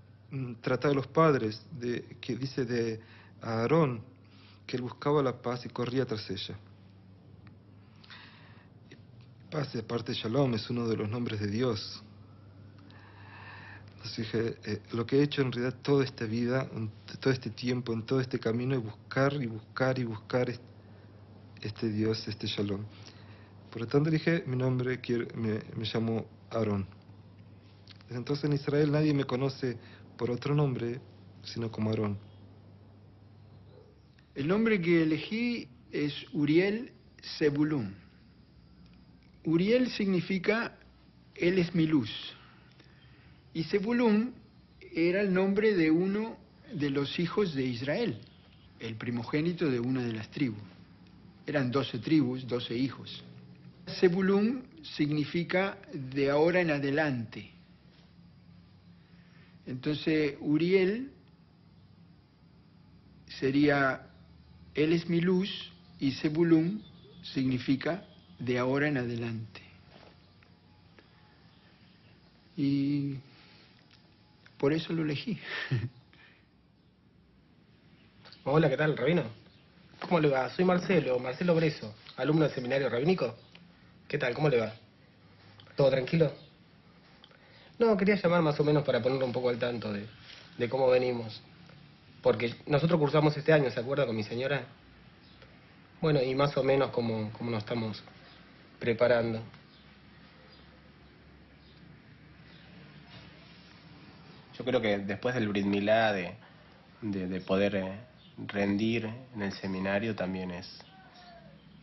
tratado de los padres que dice de Aarón que él buscaba la paz y corría tras ella. Paz, y aparte Shalom, es uno de los nombres de Dios. Entonces dije, lo que he hecho en realidad toda esta vida, todo este tiempo, en todo este camino, es buscar y buscar y buscar este Dios, este Shalom. Por lo tanto dije, mi nombre me llamo Aarón. Desde entonces en Israel nadie me conoce por otro nombre, sino como Aarón. El nombre que elegí es Uriel Zebulún. Uriel significa él es mi luz. Y Zebulún era el nombre de uno de los hijos de Israel, el primogénito de una de las tribus. Eran 12 tribus, 12 hijos. Zebulún significa de ahora en adelante. Entonces, Uriel sería, él es mi luz, y Zebulún significa de ahora en adelante. Y por eso lo elegí. Hola, ¿qué tal, rabino? ¿Cómo le va? Soy Marcelo Breso, alumno del seminario rabínico. ¿Qué tal? ¿Cómo le va? ¿Todo tranquilo? No, quería llamar más o menos para ponerlo un poco al tanto de cómo venimos. Porque nosotros cursamos este año, ¿se acuerda? Con mi señora. Bueno, y más o menos cómo nos estamos preparando. Yo creo que después del Brit Milá, de poder rendir en el seminario también es...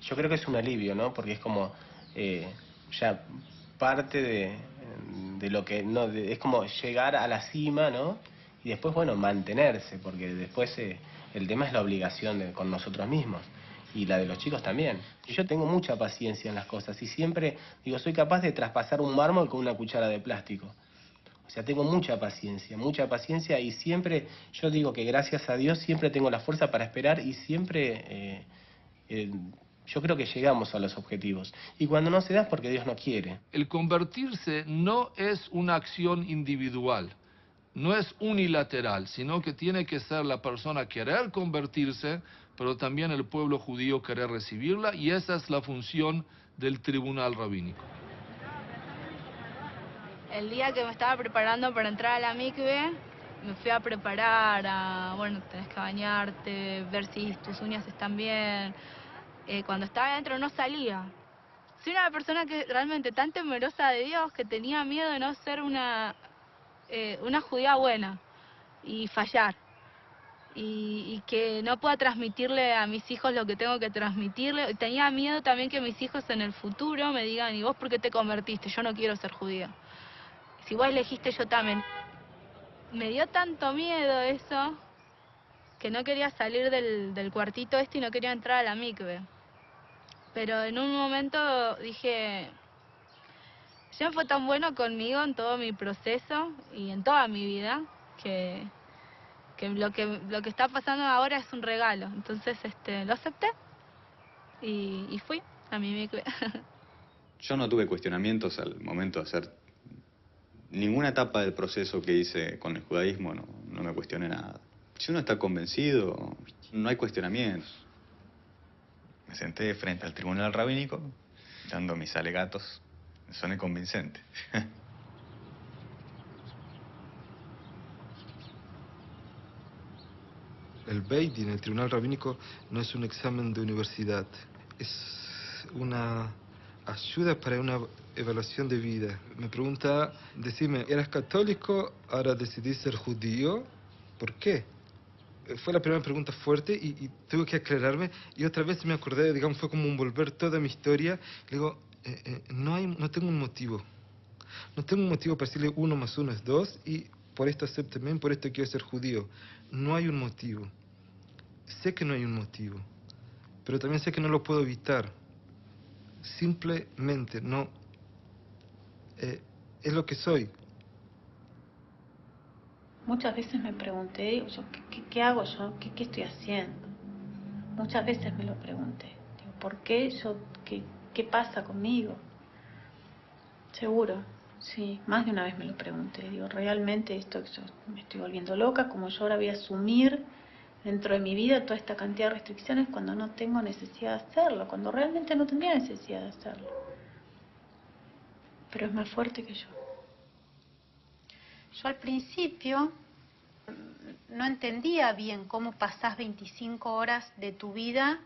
Yo creo que es un alivio, ¿no? Porque es como ya parte de lo que... no es como llegar a la cima, ¿no? Y después, bueno, mantenerse, porque después el tema es la obligación con nosotros mismos. Y la de los chicos también. Yo tengo mucha paciencia en las cosas y siempre, digo, soy capaz de traspasar un mármol con una cuchara de plástico. O sea, tengo mucha paciencia y siempre, yo digo que gracias a Dios siempre tengo la fuerza para esperar y siempre yo creo que llegamos a los objetivos. Y cuando no se da es porque Dios no quiere. El convertirse no es una acción individual, no es unilateral, sino que tiene que ser la persona querer convertirse, pero también el pueblo judío querer recibirla, y esa es la función del tribunal rabínico. El día que me estaba preparando para entrar a la mikve, me fui a preparar bueno, tenés que bañarte, ver si tus uñas están bien. Cuando estaba adentro no salía. Soy una persona que realmente tan temerosa de Dios que tenía miedo de no ser una judía buena y fallar. Y que no pueda transmitirle a mis hijos lo que tengo que transmitirle. Tenía miedo también que mis hijos en el futuro me digan, ¿y vos por qué te convertiste? Yo no quiero ser judía. Si vos elegiste, yo también. Me dio tanto miedo eso que no quería salir del cuartito y no quería entrar a la mikve. Pero en un momento dije, ya fue tan bueno conmigo en todo mi proceso y en toda mi vida que lo que está pasando ahora es un regalo. Entonces lo acepté y fui a mi mikve. Yo no tuve cuestionamientos al momento de hacer ninguna etapa del proceso que hice con el judaísmo, no me cuestioné nada. Si uno está convencido, no hay cuestionamientos. Me senté frente al tribunal rabínico, dando mis alegatos. Soné convincente. El Beit Din, el tribunal rabínico, no es un examen de universidad. Es una ayuda para una evaluación de vida. Me pregunta, decime, ¿eras católico, ahora decidís ser judío? ¿Por qué? Fue la primera pregunta fuerte y tuve que aclararme. Y otra vez me acordé, digamos, fue como envolver toda mi historia. Le digo, no tengo un motivo. No tengo un motivo para decirle 1 más 1 es 2 y por esto acépteme, por esto quiero ser judío. No hay un motivo. Sé que no hay un motivo, pero también sé que no lo puedo evitar. Simplemente no. Es lo que soy. Muchas veces me pregunté, digo, ¿qué hago yo? ¿Qué estoy haciendo? Muchas veces me lo pregunté. Digo, ¿por qué yo? ¿Qué pasa conmigo? Seguro, sí, más de una vez me lo pregunté. Digo, ¿realmente yo me estoy volviendo loca? ¿Cómo yo ahora voy a asumir dentro de mi vida toda esta cantidad de restricciones cuando no tengo necesidad de hacerlo? Cuando realmente no tendría necesidad de hacerlo. Pero es más fuerte que yo. Yo al principio no entendía bien cómo pasás 25 horas de tu vida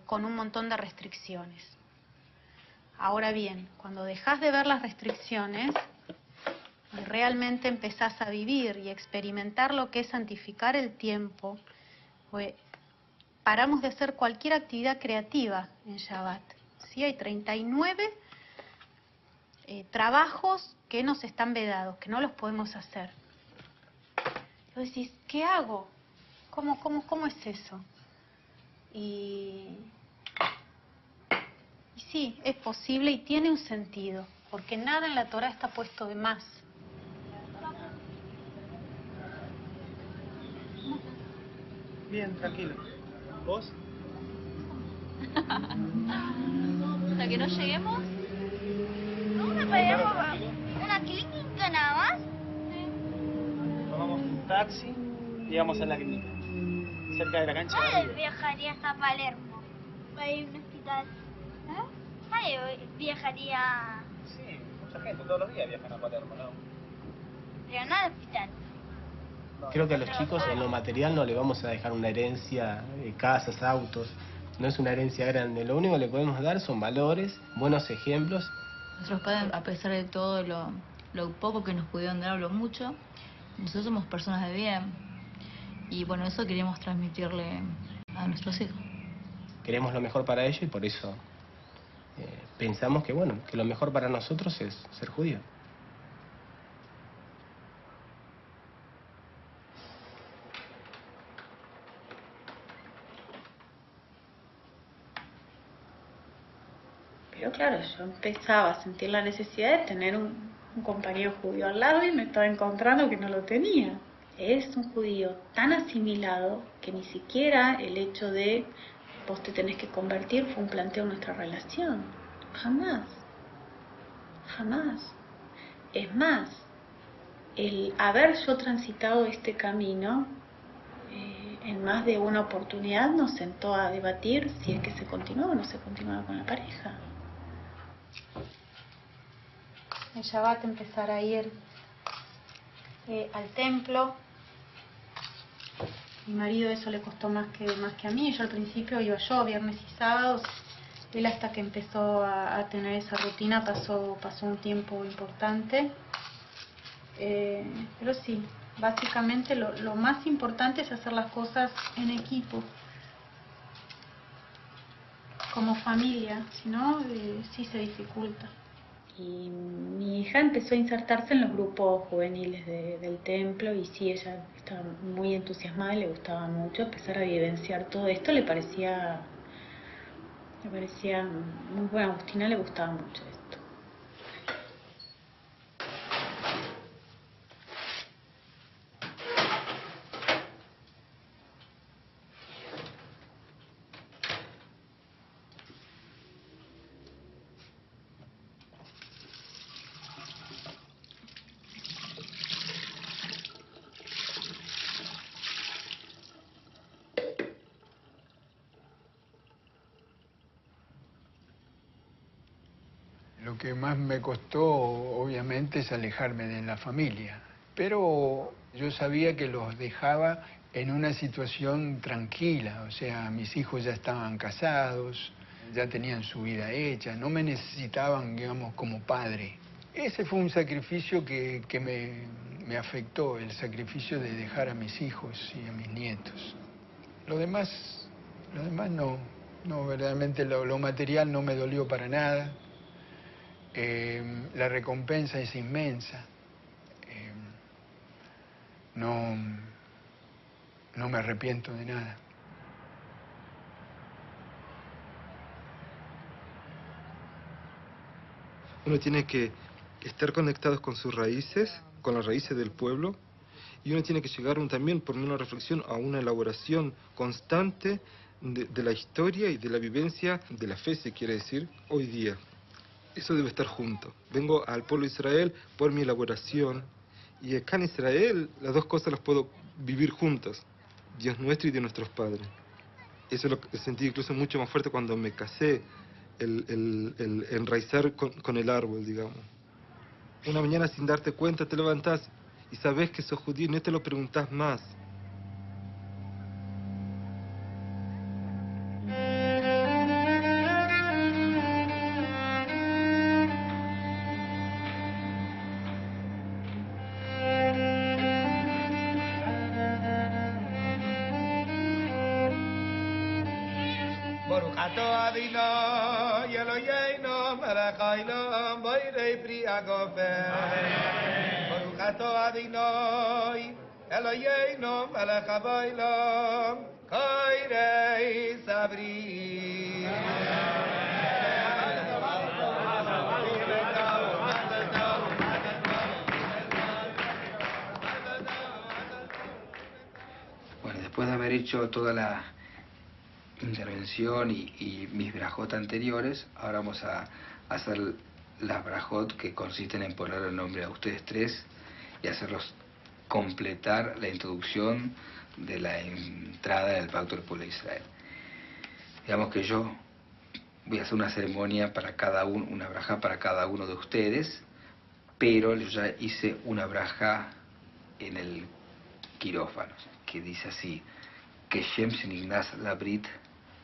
con un montón de restricciones. Ahora bien, cuando dejas de ver las restricciones y realmente empezás a vivir y experimentar lo que es santificar el tiempo, pues paramos de hacer cualquier actividad creativa en Shabbat. ¿Sí? Hay 39 trabajos que nos están vedados, que no los podemos hacer. Entonces decís, ¿qué hago? ¿Cómo es eso? Y sí, es posible y tiene un sentido, porque nada en la Torah está puesto de más. Bien, tranquilo. ¿Vos? Hasta que no lleguemos. ¿Cómo me podemos? ¿Una clínica nada más? Tomamos un taxi y llegamos a la clínica. Si cerca de la cancha de Nadie River. viajaría hasta Palermo. Hay un hospital. Nadie viajaría... Sí, mucha gente todos los días viajan a Palermo, ¿no? Pero no al hospital. Creo que a los chicos en lo material no le vamos a dejar una herencia, casas, autos. No es una herencia grande. Lo único que le podemos dar son valores, buenos ejemplos. Nuestros padres, a pesar de todo lo poco que nos pudieron dar o lo mucho, nosotros somos personas de bien. Y bueno, eso queremos transmitirle a nuestros hijos. Queremos lo mejor para ellos y por eso pensamos que, bueno, que lo mejor para nosotros es ser judío. Pero claro, yo empezaba a sentir la necesidad de tener un compañero judío al lado y me estaba encontrando que no lo tenía. Es un judío tan asimilado que ni siquiera el hecho de vos te tenés que convertir fue un planteo en nuestra relación. Jamás. Jamás. Es más, el haber yo transitado este camino, en más de una oportunidad nos sentó a debatir si es que se continuaba o no se continuaba con la pareja. En Shabbat empezar a ir al templo. Mi marido eso le costó más que a mí. Yo al principio iba yo viernes y sábados. Él hasta que empezó a tener esa rutina pasó un tiempo importante. Pero sí, básicamente lo más importante es hacer las cosas en equipo, como familia, si no, sí se dificulta. Y mi hija empezó a insertarse en los grupos juveniles del templo y sí, ella estaba muy entusiasmada y le gustaba mucho empezar a vivenciar todo esto. Le parecía muy buena. A Agustina le gustaba mucho esto. Lo que más me costó, obviamente, es alejarme de la familia. Pero yo sabía que los dejaba en una situación tranquila. O sea, mis hijos ya estaban casados, ya tenían su vida hecha, no me necesitaban, digamos, como padre. Ese fue un sacrificio que me afectó, el sacrificio de dejar a mis hijos y a mis nietos. Lo demás no, verdaderamente lo material no me dolió para nada. La recompensa es inmensa. No me arrepiento de nada. Uno tiene que estar conectados con sus raíces, con las raíces del pueblo, y uno tiene que llegar también, por una reflexión, a una elaboración constante de la historia y de la vivencia de la fe, se quiere decir, hoy día. Eso debe estar junto. Vengo al pueblo de Israel por mi elaboración, y acá en Israel las dos cosas las puedo vivir juntas, Dios nuestro y de nuestros padres. Eso lo sentí incluso mucho más fuerte cuando me casé, el enraizar con el árbol, digamos. Una mañana sin darte cuenta te levantás y sabes que sos judío y no te lo preguntás más. Baruch atah Adonai Eloheinu melech haolam borei pri hagofem. Baruch atah Adonai Eloheinu melech haolam koirei sabri. Bueno, después de haber hecho toda la intervención y mis brajot anteriores, ahora vamos a hacer las brajot que consisten en poner el nombre a ustedes tres y hacerlos completar la introducción de la entrada del pacto del pueblo de Israel. Digamos que yo voy a hacer una ceremonia para cada uno, una braja para cada uno de ustedes, pero yo ya hice una braja en el quirófano, que dice así: que Shem Shinignas la Brit,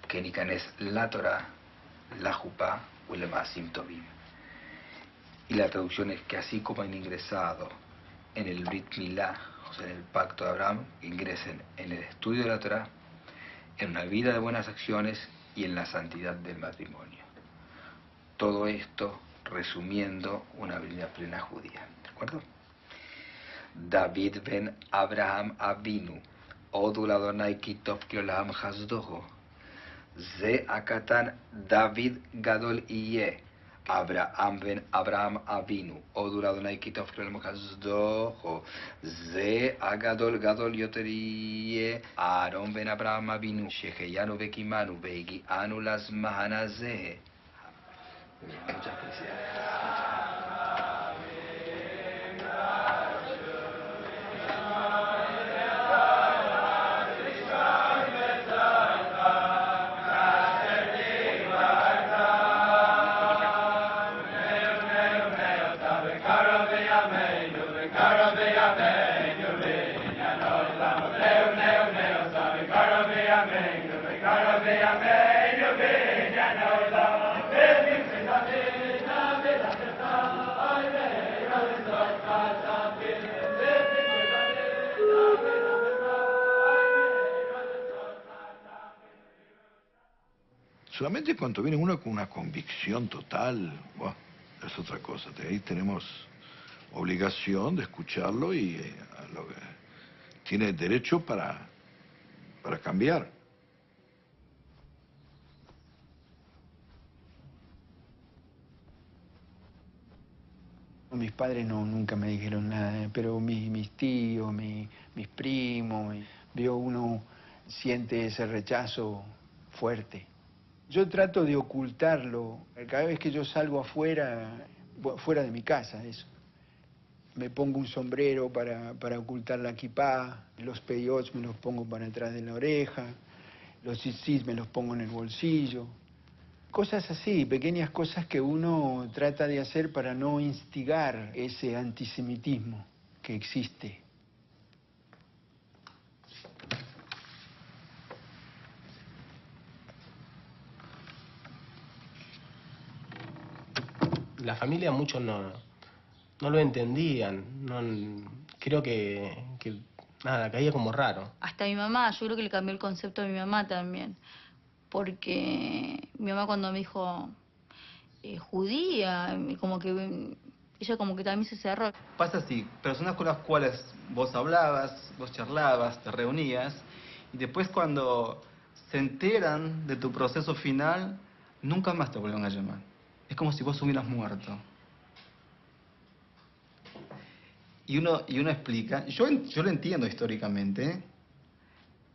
que Nikanes la Torah, la Jupá, o el Maasim Tovim. Y la traducción es que así como han ingresado en el Brit Milá, o sea, en el pacto de Abraham, ingresen en el estudio de la Torah, en una vida de buenas acciones y en la santidad del matrimonio. Todo esto resumiendo una vida plena judía. ¿De acuerdo? David ben Abraham Avinu, Odul Adonai Kitov Kiolam Hasdoho, Ze Akatan David Gadol Iye, Abraham ben Abraham Avinu, Odul Adonai Kitov Kiolam Hasdoho, Ze Agadol Gadol Yoteriye, Aaron ben Abraham Avinu, Sheheyanu Bekimanu, Begi Anu Las Mahanaze. Muchas felicidades. Solamente cuando viene uno con una convicción total, bueno, es otra cosa. Ahí tenemos obligación de escucharlo y a lo que tiene derecho para cambiar. Mis padres nunca me dijeron nada, pero mis tíos, mis primos, uno siente ese rechazo fuerte. Yo trato de ocultarlo. Cada vez que yo salgo afuera, fuera de mi casa, eso. Me pongo un sombrero para ocultar la kipá, los peyots me los pongo para atrás de la oreja, los tzitzit me los pongo en el bolsillo. Cosas así, pequeñas cosas que uno trata de hacer para no instigar ese antisemitismo que existe. La familia muchos no lo entendían, creo que nada, caía como raro. Hasta mi mamá, yo creo que le cambió el concepto a mi mamá también, porque mi mamá cuando me dijo judía, como que ella como que también se cerró. Pasa así, personas con las cuales vos hablabas, vos charlabas, te reunías, y después cuando se enteran de tu proceso final, nunca más te vuelven a llamar. Es como si vos hubieras muerto. Y uno explica, yo lo entiendo históricamente,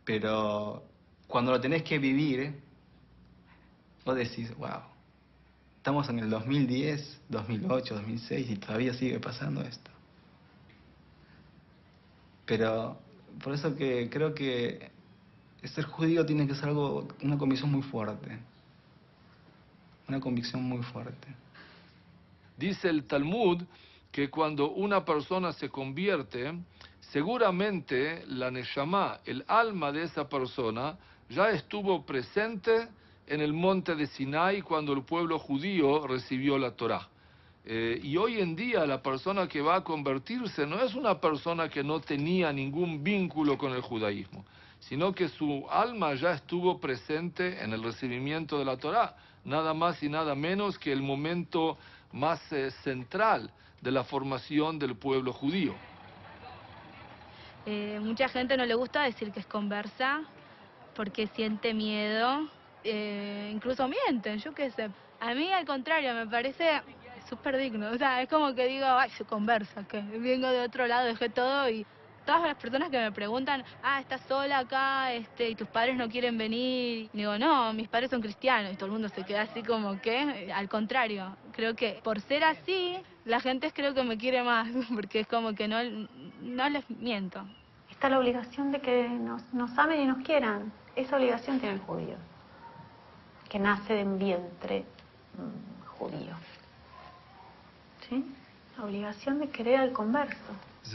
pero cuando lo tenés que vivir, vos decís, wow, estamos en el 2010, 2008, 2006 y todavía sigue pasando esto. Pero por eso que creo que ser judío tiene que ser una convicción muy fuerte. Una convicción muy fuerte. Dice el Talmud que cuando una persona se convierte, seguramente la neshama, el alma de esa persona, ya estuvo presente en el monte de Sinai cuando el pueblo judío recibió la Torá. Y hoy en día la persona que va a convertirse no es una persona que no tenía ningún vínculo con el judaísmo, sino que su alma ya estuvo presente en el recibimiento de la Torá, nada más y nada menos que el momento más central de la formación del pueblo judío. Mucha gente no le gusta decir que es conversa porque siente miedo, incluso mienten, yo qué sé. A mí al contrario, me parece súper digno, o sea, es como que digo, ay, soy conversa, que vengo de otro lado, dejé todo y todas las personas que me preguntan, estás sola acá, y tus padres no quieren venir, digo, no, mis padres son cristianos, y todo el mundo se queda así como que, al contrario, creo que por ser así, la gente creo que me quiere más, porque es como que no les miento. está la obligación de que nos amen y nos quieran. Esa obligación tiene el judío, que nace de un vientre judío. ¿Sí? La obligación de querer al converso.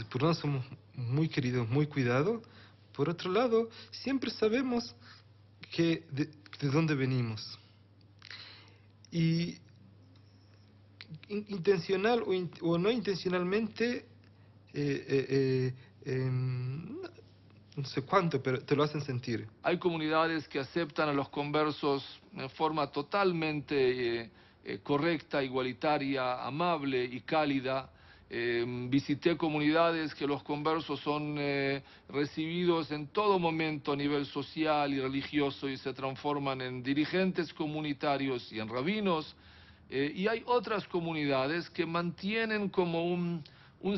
Por un lado somos muy queridos, muy cuidados. Por otro lado, siempre sabemos que de dónde venimos. Y intencional o no intencionalmente, no sé cuánto, pero te lo hacen sentir. Hay comunidades que aceptan a los conversos en forma totalmente correcta, igualitaria, amable y cálida. Visité comunidades que los conversos son recibidos en todo momento a nivel social y religioso y se transforman en dirigentes comunitarios y en rabinos. Y hay otras comunidades que mantienen como un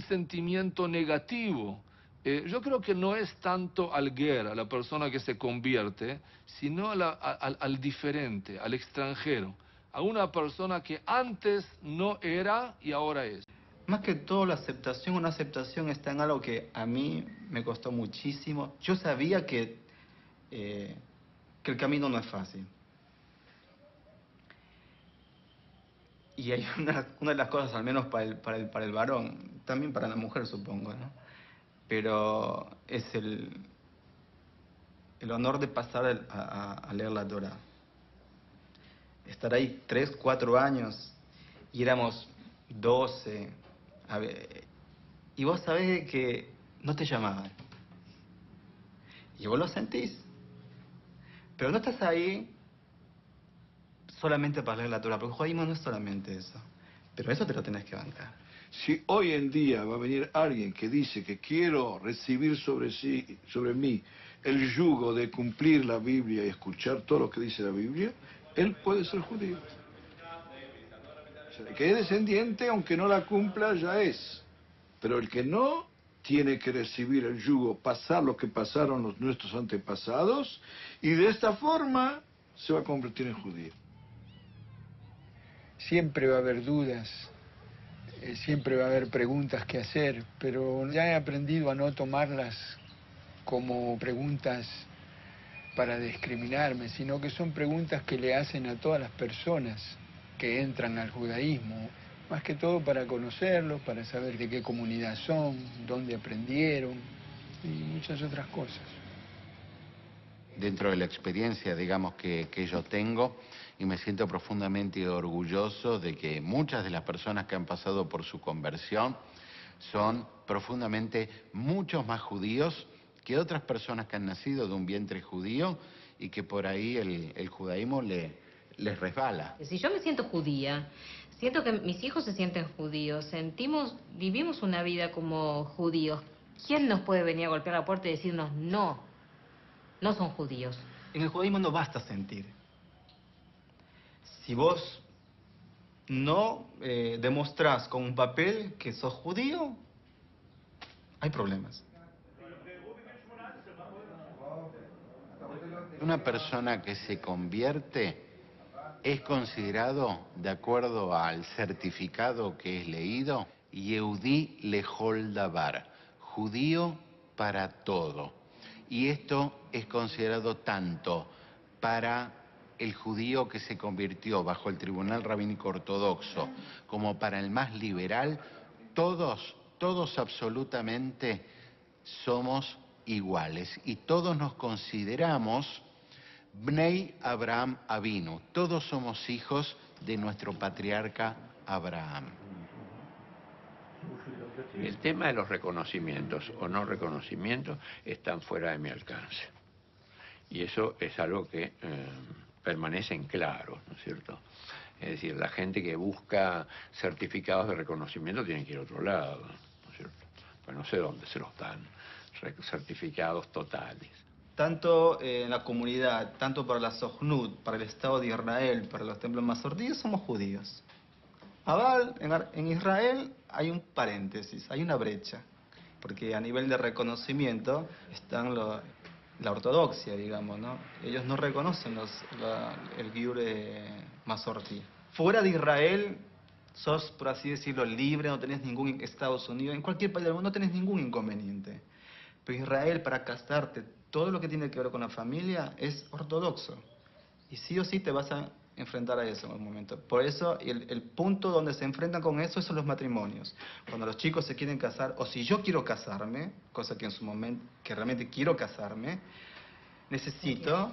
sentimiento negativo. Yo creo que no es tanto al ger, a la persona que se convierte, sino al diferente, al extranjero, a una persona que antes no era y ahora es. Más que todo la aceptación, una aceptación está en algo que a mí me costó muchísimo. Yo sabía que el camino no es fácil. Y hay una de las cosas, al menos para el varón, también para la mujer supongo, ¿no? Pero es el honor de pasar a leer la Torá. Estar ahí 3, 4 años y éramos 12. A ver, y vos sabés que no te llamaban. Y vos lo sentís. Pero no estás ahí solamente para leer la Torá, porque el judaísmo no es solamente eso. Pero eso te lo tenés que bancar. Si hoy en día va a venir alguien que dice que quiero recibir sobre mí el yugo de cumplir la Biblia y escuchar todo lo que dice la Biblia, él puede ser judío. O sea, el que es descendiente, aunque no la cumpla, ya es. Pero el que no tiene que recibir el yugo, pasar lo que pasaron nuestros antepasados, y de esta forma se va a convertir en judío. Siempre va a haber dudas, siempre va a haber preguntas que hacer, pero ya he aprendido a no tomarlas como preguntas para discriminarme, sino que son preguntas que le hacen a todas las personas que entran al judaísmo, más que todo para conocerlos, para saber de qué comunidad son, dónde aprendieron y muchas otras cosas. Dentro de la experiencia, digamos, que yo tengo, y me siento profundamente orgulloso de que muchas de las personas que han pasado por su conversión son profundamente muchos más judíos que otras personas que han nacido de un vientre judío y que por ahí el judaísmo les resbala. Si yo me siento judía, siento que mis hijos se sienten judíos, vivimos una vida como judíos. ¿Quién nos puede venir a golpear la puerta y decirnos no son judíos? En el judaísmo no basta sentir. Si vos no demostrás con un papel que sos judío, hay problemas. Una persona que se convierte es considerado, de acuerdo al certificado que es leído, Yehudí lejol davar, judío para todo. Y esto es considerado tanto para el judío que se convirtió bajo el Tribunal Rabínico Ortodoxo como para el más liberal. Todos absolutamente somos iguales y todos nos consideramos Bnei Abraham Avinu. Todos somos hijos de nuestro patriarca Abraham. El tema de los reconocimientos o no reconocimientos están fuera de mi alcance. Y eso es algo que permanece en claro, ¿no es cierto? Es decir, la gente que busca certificados de reconocimiento tiene que ir a otro lado, ¿no es cierto? Pues no sé dónde se los dan, certificados totales. Tanto en la comunidad, tanto para la Sojnut, para el Estado de Israel, para los templos masortíes, somos judíos. Abal, en Israel hay un paréntesis, hay una brecha, porque a nivel de reconocimiento están la ortodoxia, digamos, ¿no? Ellos no reconocen el giur masortí. Fuera de Israel sos, por así decirlo, libre, no tenés ningún Estados Unidos, en cualquier país del mundo no tenés ningún inconveniente. Pero Israel, para casarte, todo lo que tiene que ver con la familia es ortodoxo. Y sí o sí te vas a enfrentar a eso en un momento. Por eso el punto donde se enfrentan con eso son los matrimonios. Cuando los chicos se quieren casar, o si yo quiero casarme, cosa que en su momento, que realmente quiero casarme, necesito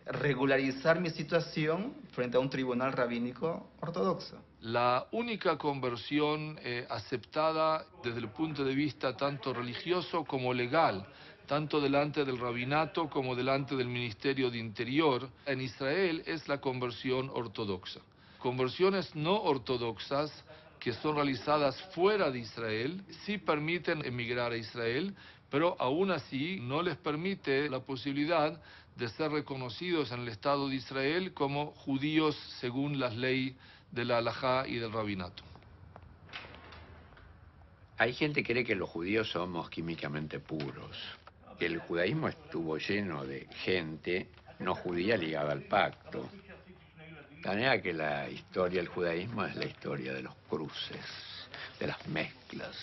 regularizar mi situación frente a un tribunal rabínico ortodoxo. La única conversión aceptada desde el punto de vista tanto religioso como legal, tanto delante del rabinato como delante del Ministerio de Interior, en Israel es la conversión ortodoxa. Conversiones no ortodoxas que son realizadas fuera de Israel sí permiten emigrar a Israel, pero aún así no les permite la posibilidad de ser reconocidos en el Estado de Israel como judíos según las leyes de la halajá y del rabinato. Hay gente que cree que los judíos somos químicamente puros. El judaísmo estuvo lleno de gente no judía ligada al pacto. De manera que la historia del judaísmo es la historia de los cruces, de las mezclas.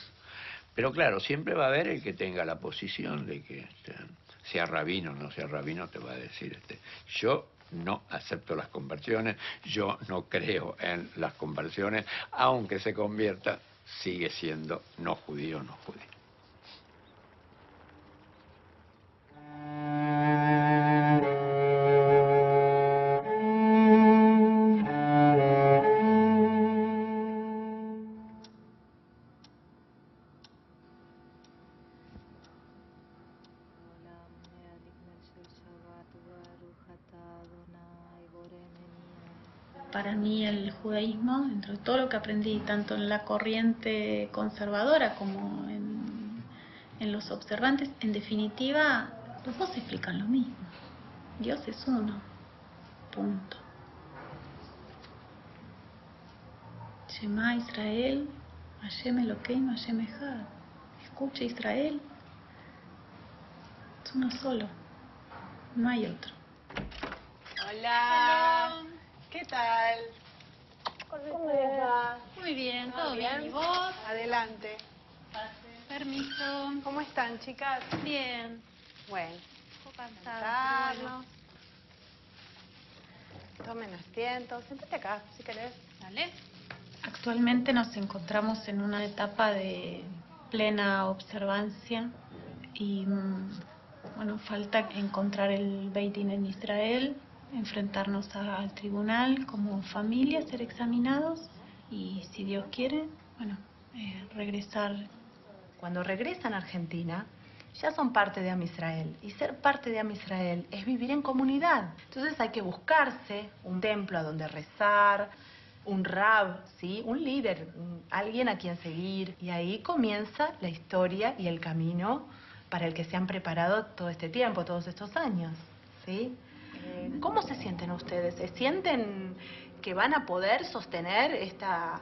Pero claro, siempre va a haber el que tenga la posición de que sea rabino o no sea rabino, te va a decir, yo no acepto las conversiones, yo no creo en las conversiones, aunque se convierta, sigue siendo no judío, no judío. Para mí el judaísmo, dentro de todo lo que aprendí, tanto en la corriente conservadora como en los observantes, en definitiva, los dos explican lo mismo. Dios es uno. Punto. Shema Israel, Hashem Elokeinu, Hashem Echad. Escucha Israel. Es uno solo. No hay otro. Hola. ¿Qué tal? ¿Cómo les va? Muy bien, todo bien. ¿Y vos? Adelante. Permiso. ¿Cómo están, chicas? Bien. Bueno. Un poco cansada, pero bueno. Tomen asiento. Siéntate acá, si querés. Dale. Actualmente nos encontramos en una etapa de plena observancia y, bueno, falta encontrar el Beit Din en Israel, enfrentarnos al tribunal como familia, ser examinados y, si Dios quiere, bueno, regresar. Cuando regresan a Argentina, ya son parte de Am Israel. Y ser parte de Am Israel es vivir en comunidad. Entonces hay que buscarse un templo a donde rezar, un rab, ¿sí? Un líder, alguien a quien seguir. Y ahí comienza la historia y el camino para el que se han preparado todo este tiempo, todos estos años, ¿sí? ¿Cómo se sienten ustedes? ¿Se sienten que van a poder sostener esta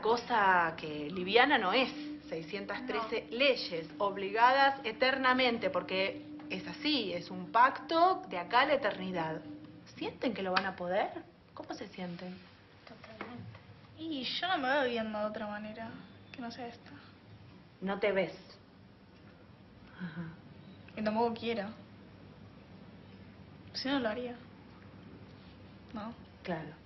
cosa que liviana no es? 613 leyes obligadas eternamente, porque es así, es un pacto de acá a la eternidad. ¿Sienten que lo van a poder? ¿Cómo se sienten? Totalmente. Y yo no me veo viviendo de otra manera que no sea esta. ¿No te ves? Ajá. Y tampoco quiero. Si no, lo haría. ¿No? Claro.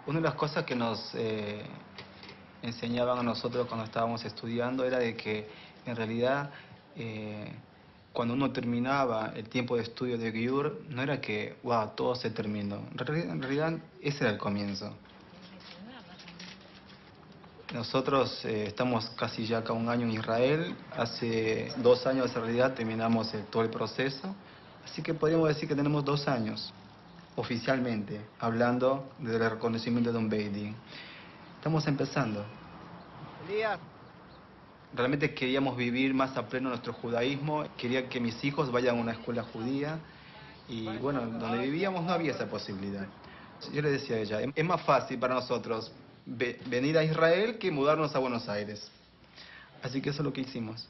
Una de las cosas que nos enseñaban a nosotros cuando estábamos estudiando era de que en realidad cuando uno terminaba el tiempo de estudio de Giur, no era que, wow, todo se terminó. En realidad ese era el comienzo. Nosotros estamos casi ya acá un año en Israel, hace 2 años en realidad terminamos todo el proceso, así que podríamos decir que tenemos 2 años oficialmente hablando del reconocimiento de un Beit Din. Estamos empezando. Elías. Realmente queríamos vivir más a pleno nuestro judaísmo, quería que mis hijos vayan a una escuela judía y bueno, donde vivíamos no había esa posibilidad. Yo le decía a ella, es más fácil para nosotros venir a Israel que mudarnos a Buenos Aires. Así que eso es lo que hicimos.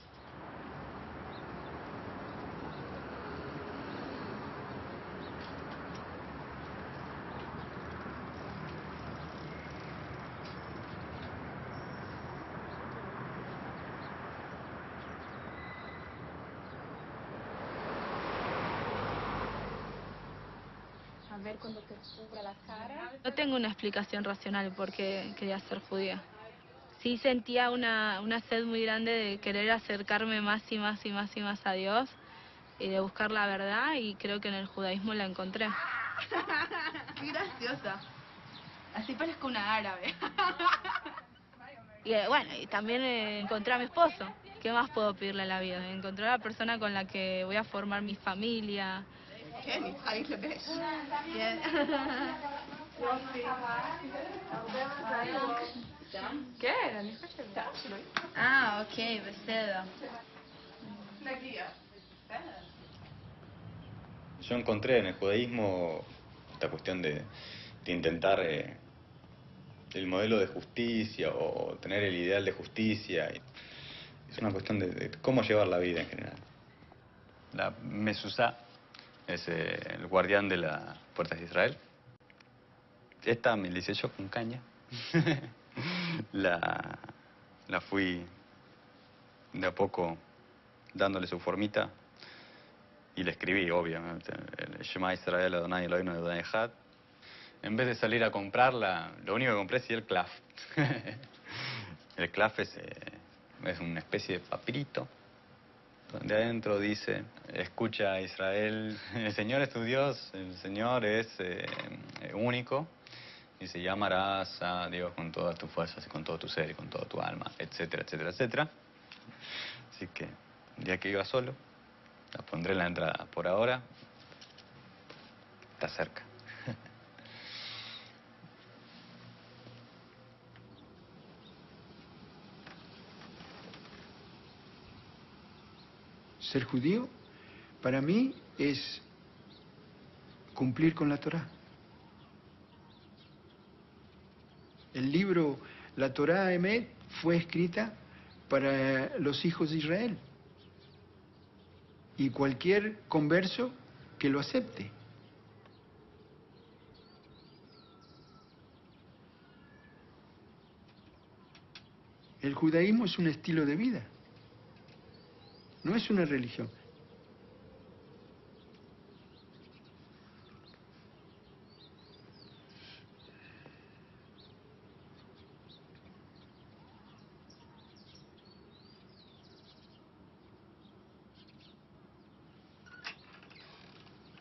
A ver cuando te cubra la cara. No tengo una explicación racional por qué quería ser judía. Sí sentía una sed muy grande de querer acercarme más y más y más y más a Dios y de buscar la verdad, y creo que en el judaísmo la encontré. Qué graciosa. Así parezco una árabe. Y bueno, y también encontré a mi esposo. ¿Qué más puedo pedirle a la vida? Encontré a la persona con la que voy a formar mi familia. Bien. כן, Ok, בסדר. Yo encontré en el judaísmo esta cuestión de intentar el modelo de justicia o tener el ideal de justicia. Es una cuestión de cómo llevar la vida en general. La Mezuzá es el guardián de las puertas de Israel. Esta me la hice yo con caña. la fui de a poco dándole su formita y le escribí, obviamente, el Shema Israel Adonai Eloheinu Adonai Echad. En vez de salir a comprarla, lo único que compré es el claf. El claf es una especie de papirito donde adentro dice: escucha Israel, el Señor es tu Dios, el Señor es único, y se llamarás a Dios con todas tus fuerzas y con todo tu ser y con toda tu alma, etcétera, etcétera, etcétera. Así que el día que iba solo, la pondré en la entrada. Por ahora, está cerca. Ser judío, para mí, es cumplir con la Torá. El libro, la Torá Emet, fue escrita para los hijos de Israel. Y cualquier converso que lo acepte. El judaísmo es un estilo de vida, no es una religión.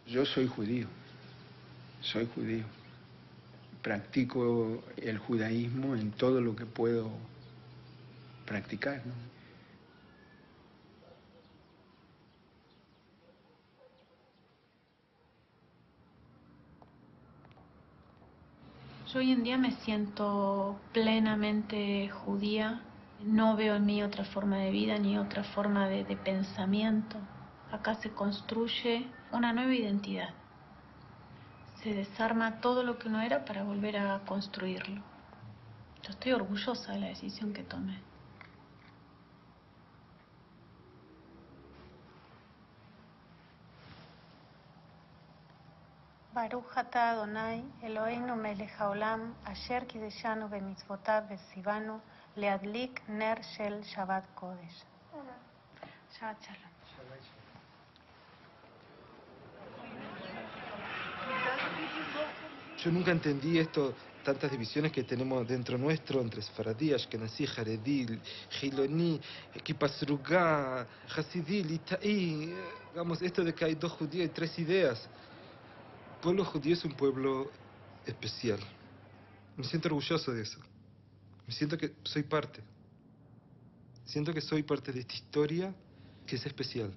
Yo soy judío, practico el judaísmo en todo lo que puedo practicar, ¿no? Yo hoy en día me siento plenamente judía. No veo en mí otra forma de vida ni otra forma de pensamiento. Acá se construye una nueva identidad. Se desarma todo lo que no era para volver a construirlo. Yo estoy orgullosa de la decisión que tomé. Baruch atah Adonai, Eloheinu melech haolam, asher kideshanu b'mitzvotav v'tzivanu, leadlik ner shel Shabbat Kodesh. Shabbat Shalom. Yo nunca entendí esto, tantas divisiones que tenemos dentro nuestro entre Sefaradí, Ashkenazí, Jaredí, Giloní, Kippah Srugá, Hasidí, Litaí. Digamos, esto de que hay dos judíos y tres ideas. El pueblo judío es un pueblo especial. Me siento orgulloso de eso. Me siento que soy parte. Siento que soy parte de esta historia que es especial.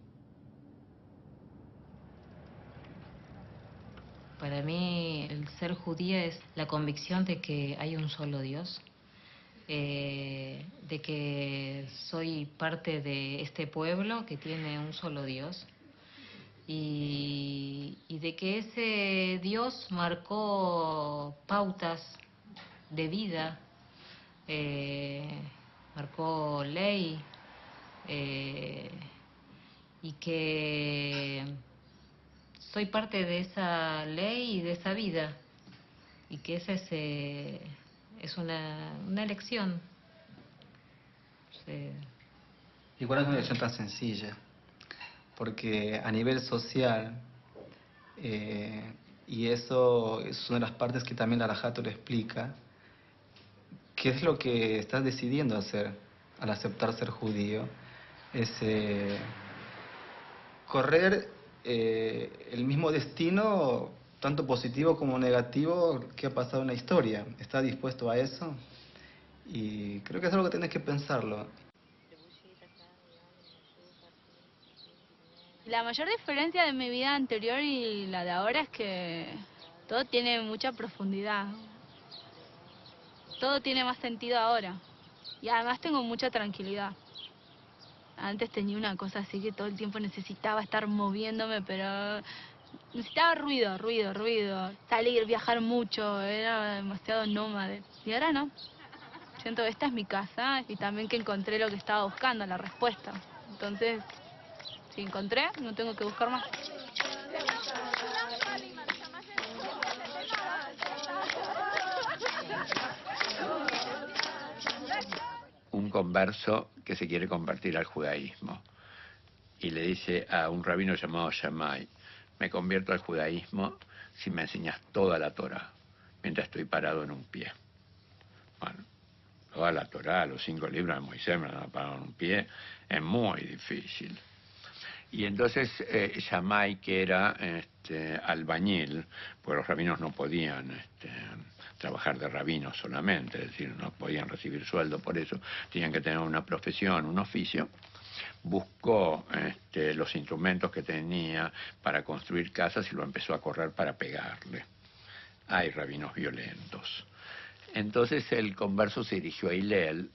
Para mí el ser judía es la convicción de que hay un solo Dios, de que soy parte de este pueblo que tiene un solo Dios y de que ese Dios marcó pautas de vida, marcó ley y que soy parte de esa ley y de esa vida, y que esa es una elección. Sí. Igual es una elección tan sencilla, porque a nivel social Y eso es una de las partes que también la Halajá lo explica. ¿Qué es lo que estás decidiendo hacer al aceptar ser judío? Es correr el mismo destino, tanto positivo como negativo, que ha pasado en la historia. ¿Estás dispuesto a eso? Y creo que es algo que tienes que pensarlo. La mayor diferencia de mi vida anterior y la de ahora es que todo tiene mucha profundidad. Todo tiene más sentido ahora. Y además tengo mucha tranquilidad. Antes tenía una cosa así que todo el tiempo necesitaba estar moviéndome, pero necesitaba ruido. Salir, viajar mucho, era demasiado nómade. Y ahora no. Siento que esta es mi casa y también que encontré lo que estaba buscando, la respuesta. Entonces, si encontré, no tengo que buscar más. Un converso que se quiere convertir al judaísmo y le dice a un rabino llamado Shammai: me convierto al judaísmo si me enseñas toda la Torá mientras estoy parado en un pie. Bueno, toda la Torá, los 5 libros de Moisés me han parado en un pie, es muy difícil. Y entonces Shammai, que era albañil, pues los rabinos no podían trabajar de rabinos solamente, es decir, no podían recibir sueldo por eso, tenían que tener una profesión, un oficio. Buscó los instrumentos que tenía para construir casas y lo empezó a correr para pegarle. Hay rabinos violentos. Entonces el converso se dirigió a Hillel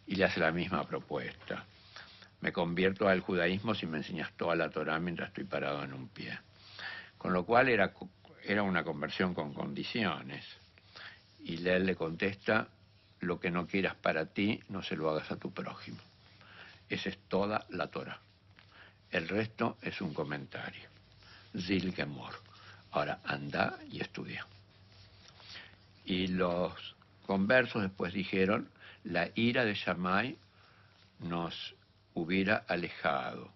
y le hace la misma propuesta. Me convierto al judaísmo si me enseñas toda la Torá mientras estoy parado en un pie. Con lo cual era una conversión con condiciones. Hillel le contesta: lo que no quieras para ti, no se lo hagas a tu prójimo. Esa es toda la Torá. El resto es un comentario. Zil Gemor. Ahora anda y estudia. Y los conversos después dijeron: la ira de Shammai nos hubiera alejado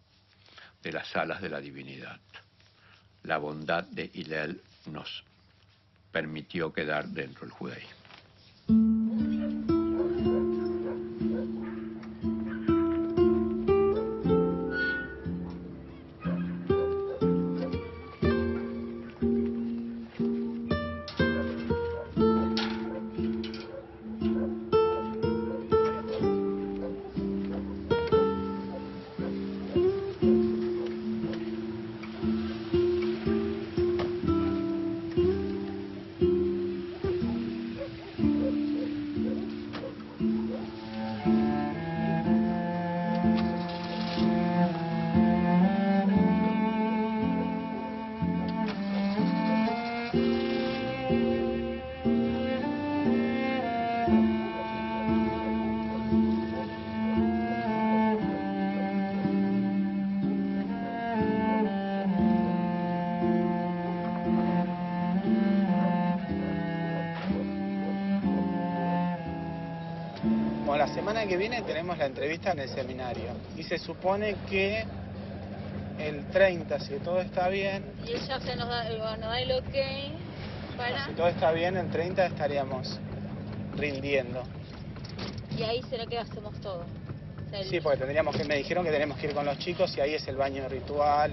de las alas de la divinidad. La bondad de Hillel nos permitió quedar dentro del judaísmo. La semana que viene tenemos la entrevista en el seminario y se supone que el 30, si todo está bien, Y ella se nos da el ok para... si todo está bien, el 30 estaríamos rindiendo. Y ahí será que hacemos todo. O sea, Sí, porque me dijeron que tenemos que ir con los chicos y ahí es el baño ritual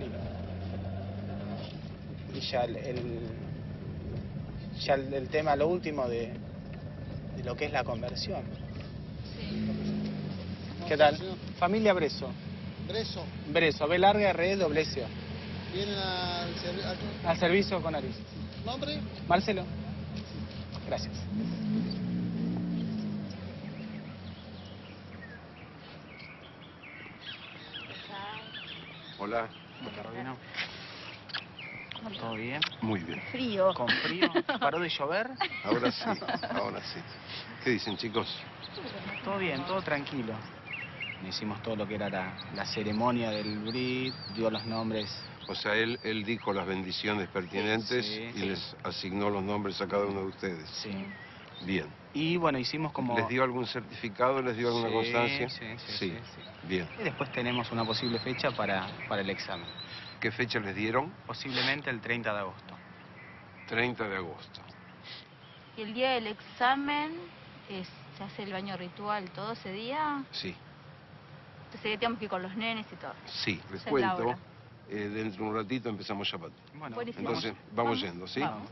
y ya el tema, lo último de lo que es la conversión. ¿Qué tal? Familia Breso. ¿Breso? Breso, B larga, R, doble S. ¿Vienen Al servicio con Aris. ¿Nombre? Marcelo. Gracias. Hola. Hola, Robino. ¿Todo bien? Muy bien. Frío. ¿Con frío? ¿Paró de llover? Ahora sí, ahora sí. ¿Qué dicen, chicos? Todo bien, todo tranquilo. Hicimos todo lo que era la ceremonia del Brit, dio los nombres. O sea, él dijo las bendiciones pertinentes y les asignó los nombres a cada uno de ustedes. Sí. Bien. Y bueno, hicimos como... ¿Les dio algún certificado? ¿Les dio alguna constancia? Sí. Bien. Y después tenemos una posible fecha para el examen. ¿Qué fecha les dieron? Posiblemente el 30 de agosto. 30 de agosto. Y el día del examen, ¿se hace el baño ritual todo ese día? Sí, Entonces tenemos que ir con los nenes y todo. sí, les Esa es la cuento. hora. Dentro de un ratito empezamos Shabbat. Buenísimo. Entonces, vamos yendo, ¿sí? Vamos.